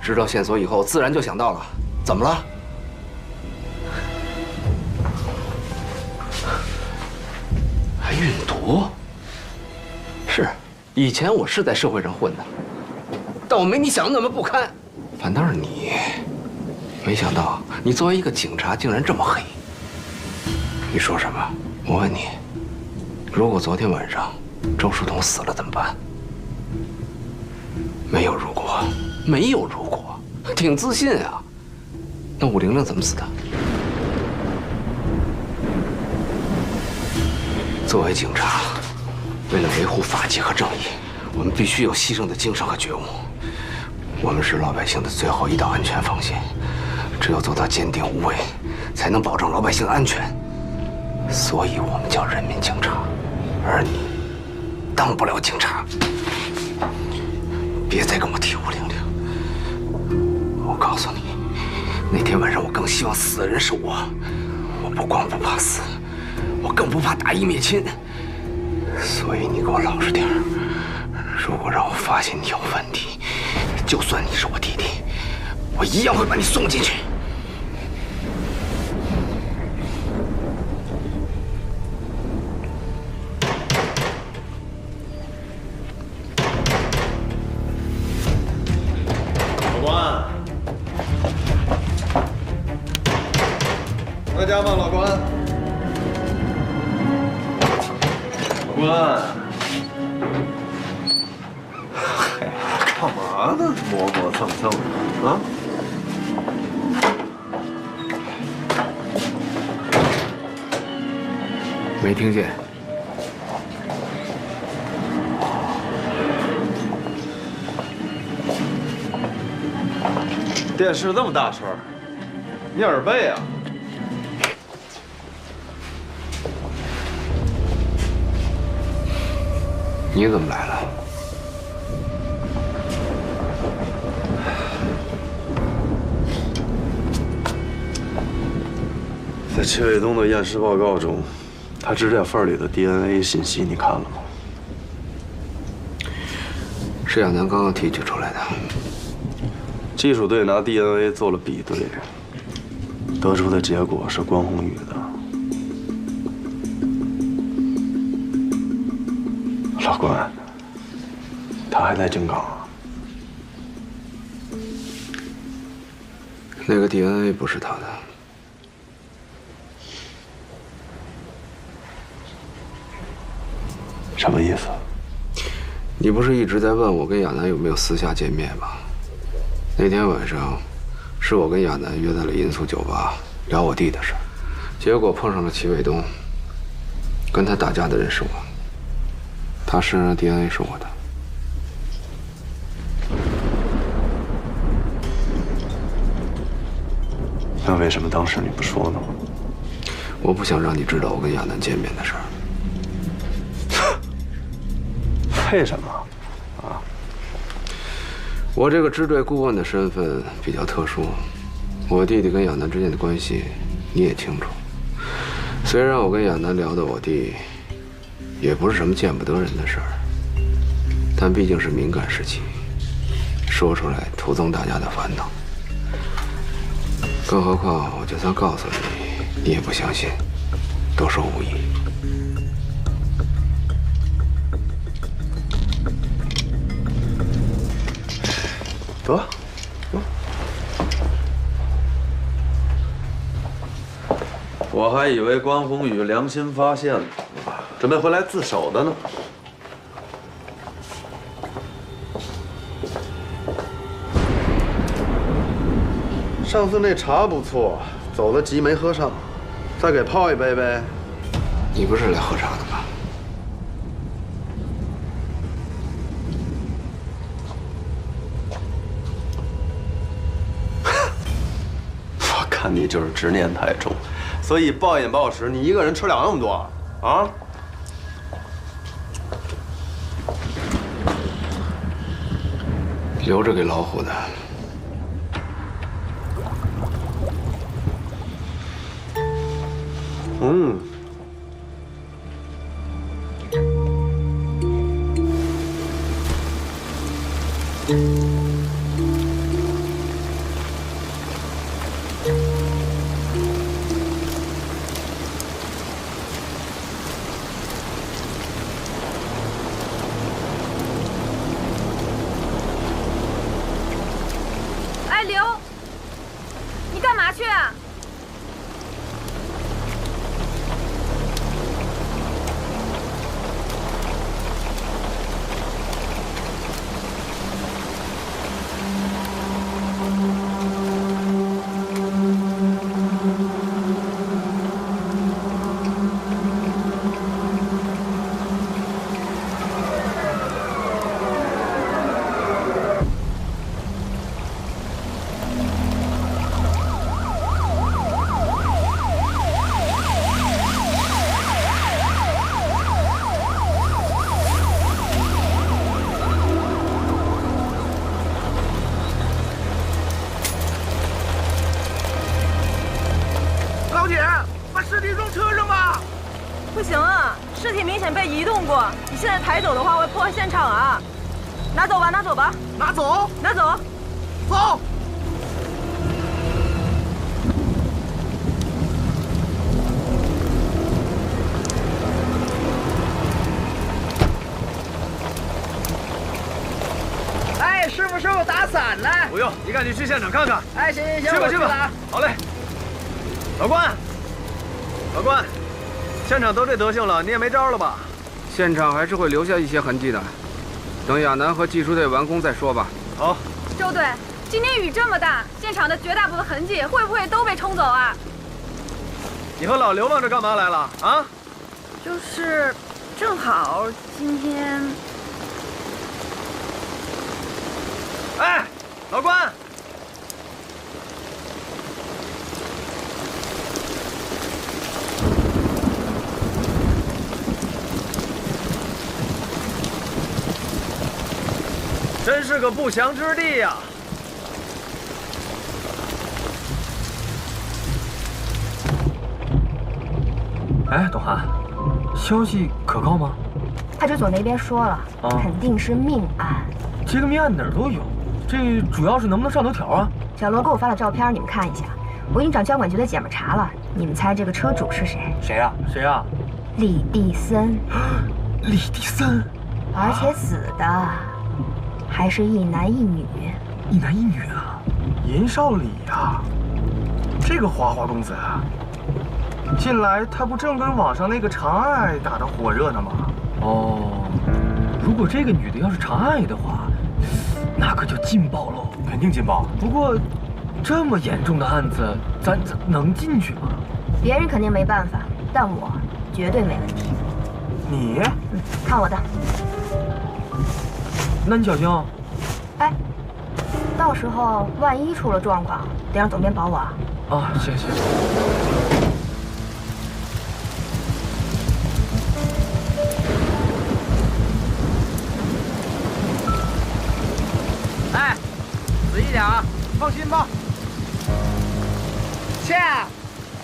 S2: 知道线索以后，自然就想到了，怎么了？还运毒？是，以前我是在社会上混的，但我没你想的那么不堪。反倒是你，没想到你作为一个警察竟然这么黑。你说什么？我问你，如果昨天晚上周书彤死了怎么办？没有如果，没有如果，挺自信啊。那武玲玲怎么死的？作为警察，为了维护法纪和正义，我们必须有牺牲的精神和觉悟。我们是老百姓的最后一道安全防线，只有做到坚定无畏，才能保证老百姓安全。所以我们叫人民警察，而你当不了警察。别再跟我提武玲玲。我告诉你，那天晚上我更希望死的人是我。我不光不怕死，我更不怕打一灭亲。所以你给我老实点儿。如果让我发现你有问题，就算你是我弟弟，我一样会把你送进去。
S1: 老关，在家吗？老关，老关。干嘛呢？磨磨蹭蹭的啊！
S2: 没听见。
S1: 电视那么大声，你耳背啊？
S2: 你怎么来了？
S1: 在切卫东的验尸报告中，他指甲缝里的 DNA 信息你看了吗？
S2: 是亚楠刚刚提取出来的。
S1: 技术队拿 DNA 做了比对，得出的结果是关宏宇的。老关，他还在京港啊？
S2: 那个 DNA 不是他的。
S1: 什么意思？
S2: 你不是一直在问我跟亚楠有没有私下见面吗？那天晚上，是我跟亚楠约在了银宿酒吧聊我弟的事儿，结果碰上了齐卫东。跟他打架的人是我，他身上的 DNA 是我的。
S1: 那为什么当时你不说呢？
S2: 我不想让你知道我跟亚楠见面的事儿。
S1: 为什么？啊？
S2: 我这个支队顾问的身份比较特殊，我弟弟跟亚楠之间的关系你也清楚。虽然我跟亚楠聊的我弟也不是什么见不得人的事儿，但毕竟是敏感时期，说出来徒增大家的烦恼。更何况我就算告诉你，你也不相信，都是无意。
S1: 得，我还以为关宏宇良心发现了，准备回来自首的呢。上次那茶不错，走得急没喝上，再给泡一杯呗。
S2: 你不是来喝茶的吧？
S1: 我看你就是执念太重，所以暴饮暴食，你一个人吃了那么多啊？
S2: 留着给老虎的。
S1: 嗯。
S3: 哎，刘，你干嘛去啊？
S17: 不行啊，尸体明显被移动过，你现在抬走的话会破坏现场啊！拿走吧，拿走吧，拿走，拿走，走。
S18: 哎，师傅打伞呢？
S8: 不用，你赶紧去现场看看。
S18: 哎，行，
S8: 去吧去吧。好嘞。老关，老关，现场都这德行了，你也没招了吧？
S2: 现场还是会留下一些痕迹的，等亚楠和技术队完工再说吧。
S8: 好。
S3: 周队，今天雨这么大，现场的绝大部分痕迹会不会都被冲走啊？
S8: 你和老刘往这干嘛来了啊？
S3: 就是正好今天。
S8: 哎，老关。真是个不祥之地呀！
S19: 哎，董涵，消息可靠吗？
S20: 派出所那边说了，肯定是命案。
S19: 这个命案哪儿都有，这主要是能不能上头条啊？
S20: 小罗给我发了照片，你们看一下。我已经找交管局的姐们查了，你们猜这个车主是谁？
S19: 谁呀？谁呀？
S20: 李地森。
S19: 李地森，
S20: 而且死的还是一男一女。
S19: 一男一女啊？银少礼呀，这个花花公子啊，近来他不正跟网上那个长爱打得火热呢吗？哦，如果这个女的要是长爱的话，那可就劲爆喽！肯定劲爆。不过，这么严重的案子，咱能进去吗？
S20: 别人肯定没办法，但我绝对没问题。
S19: 你？
S20: 看我的。
S19: 那你小心哦。
S20: 哎，到时候万一出了状况，得让总编保我啊。
S19: 啊，行行。
S18: 哎，啊，放心吧。切，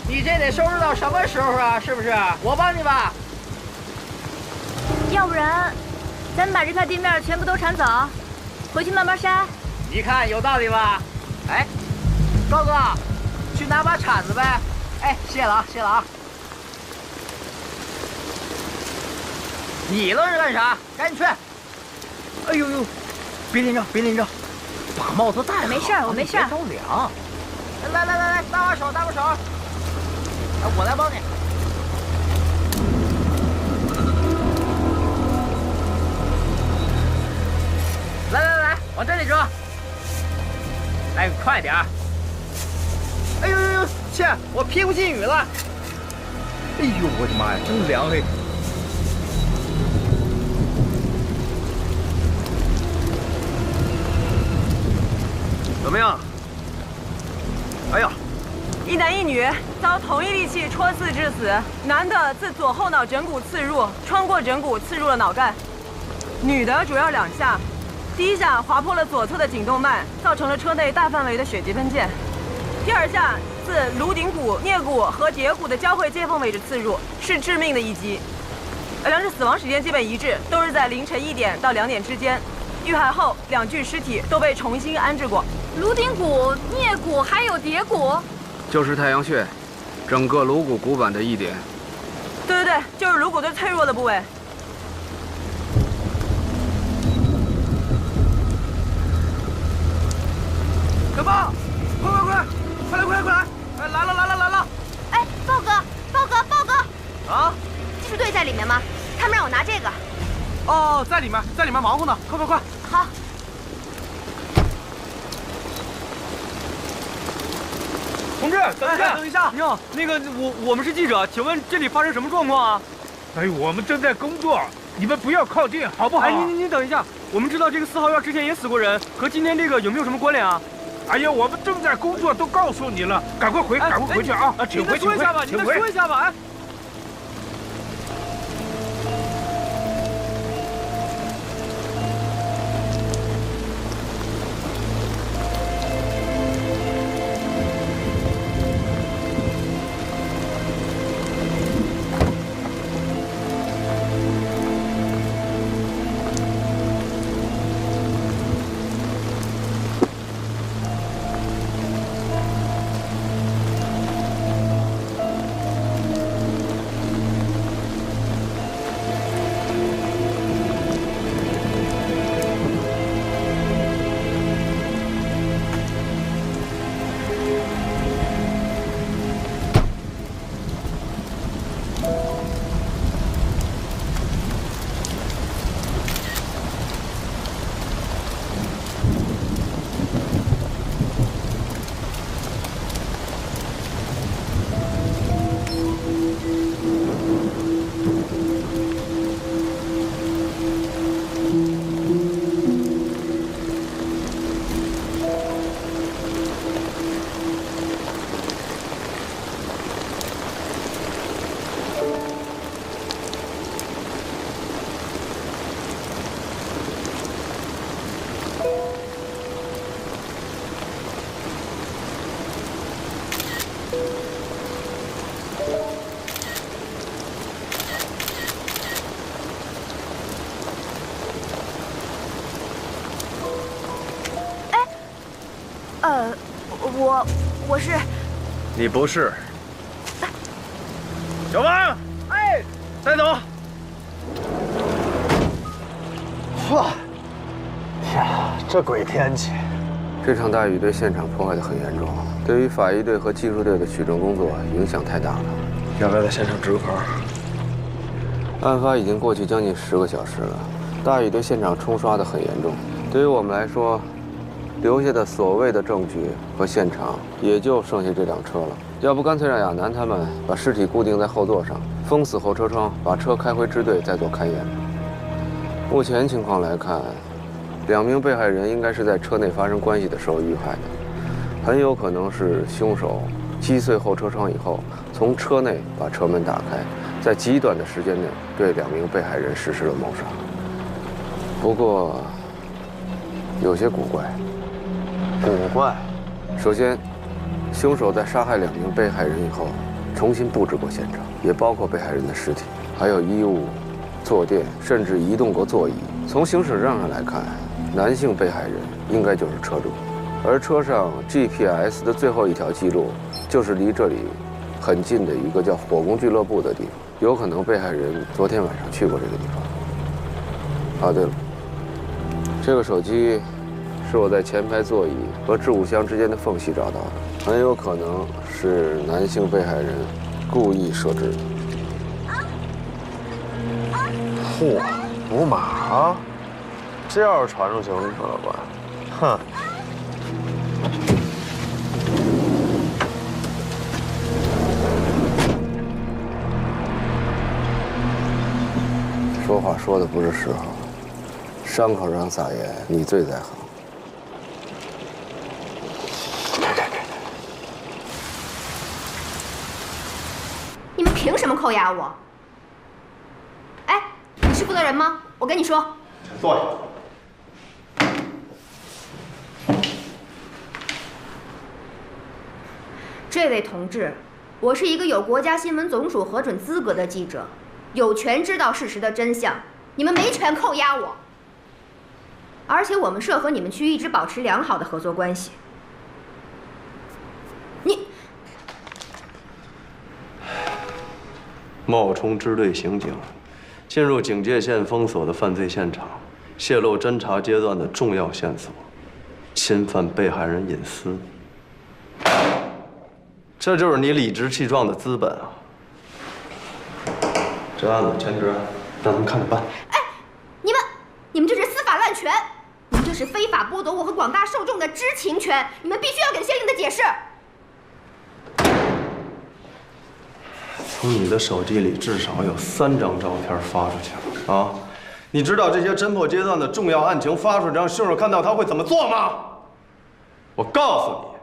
S18: 你这得收拾到什么时候啊？是不是？我帮你吧。
S20: 要不然，咱们把这块地面全部都铲走，回去慢慢筛。
S18: 你看有道理吧？哎，高哥，去拿把铲子呗。哎，谢了啊，谢了啊。你愣是干啥？赶紧去！哎呦呦，别淋着，别淋着，把帽子戴好。
S20: 没事，我没事。
S18: 别着凉。来，搭把手，搭把手。哎，我来帮你。来，往这里折。哎，快点儿！哎呦，切，我屁股进雨了。哎呦，我的妈呀，真凉嘿！
S8: 怎么样？哎呀，
S17: 一男一女遭同一利器戳刺致死，男的自左后脑枕骨刺入，穿过枕骨刺入了脑干；女的主要2下，第1下划破了左侧的颈动脉，造成了车内大范围的血迹喷溅；第2下自颅顶骨、颞骨和蝶骨的交汇接缝位置刺入，是致命的一击。2者死亡时间基本一致，都是在凌晨1点到2点之间。遇害后，2具尸体都被重新安置过。
S3: 颅顶骨、颞骨还有蝶骨，
S2: 就是太阳穴，整个颅骨骨板的一点。
S17: 对，就是颅骨最脆弱的部位。
S18: 小豹，快来！哎，来了！
S20: 哎，豹哥！
S18: 啊？
S20: 技术队在里面吗？他们让我拿这个。
S18: 哦，在里面忙活呢，快！
S20: 好。
S8: 同志，等一下！你好，那个我们是记者，请问这里发生什么状况啊？
S9: 哎，我们正在工作，你们不要靠近，好不好？
S8: 哎，您等一下，我们知道这个4号院之前也死过人，和今天这个有没有什么关联啊？
S9: 哎呀，我们正在工作，都告诉你了，赶快回去啊！请回，
S8: 你再说一下吧，哎。
S20: 我是。
S8: 你不是。小王，哎，带走。
S1: 哇！天啊，这鬼天气！
S2: 这场大雨对现场破坏得很严重，对于法医队和技术队的取证工作影响太大了。
S1: 要不要在现场值个班？
S2: 案发已经过去将近10个小时了，大雨对现场冲刷得很严重。对于我们来说，留下的所谓的证据和现场也就剩下这辆车了。要不干脆让亚楠他们把尸体固定在后座上，封死后车窗，把车开回支队再做勘验。目前情况来看，2名被害人应该是在车内发生关系的时候遇害的，很有可能是凶手击碎后车窗以后，从车内把车门打开，在极短的时间内对2名被害人实施了谋杀。不过，有些古怪。
S1: 古怪。
S2: 首先，凶手在杀害2名被害人以后，重新布置过现场，也包括被害人的尸体，还有衣物、坐垫，甚至移动过座椅。从行驶证上来看，男性被害人应该就是车主，而车上 GPS 的最后一条记录就是离这里很近的一个叫火宫俱乐部的地方，有可能被害人昨天晚上去过这个地方。对了，这个手机是我在前排座椅和置物箱之间的缝隙找到的，很有可能是男性被害人故意设置的。
S1: 嚯，五马，这要是传出去了吧？哼！
S2: 说话说的不是时候，伤口上撒盐，你最在行。
S20: 你们凭什么扣押我？哎，你是负责人吗？我跟你说，
S1: 坐下。
S20: 这位同志，我是一个有国家新闻总署核准资格的记者，有权知道事实的真相。你们没权扣押我。而且我们社和你们区一直保持良好的合作关系。
S12: 冒充支队刑警，进入警戒线封锁的犯罪现场，泄露侦查阶段的重要线索，侵犯被害人隐私，这就是你理直气壮的资本啊！这案子前职，让他们看着办。
S20: 哎，你们这是司法滥权，你们这是非法剥夺我和广大受众的知情权，你们必须要给相应的解释。
S12: 从你的手机里至少有3张照片发出去了啊！你知道这些侦破阶段的重要案情发出去，让凶手看到他会怎么做吗？我告诉你，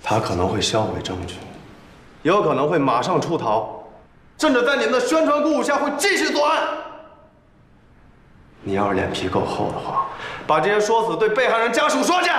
S12: 他可能会销毁证据，也有可能会马上出逃，甚至在你们的宣传鼓舞下会继续作案。你要是脸皮够厚的话，把这些说辞对被害人家属说去。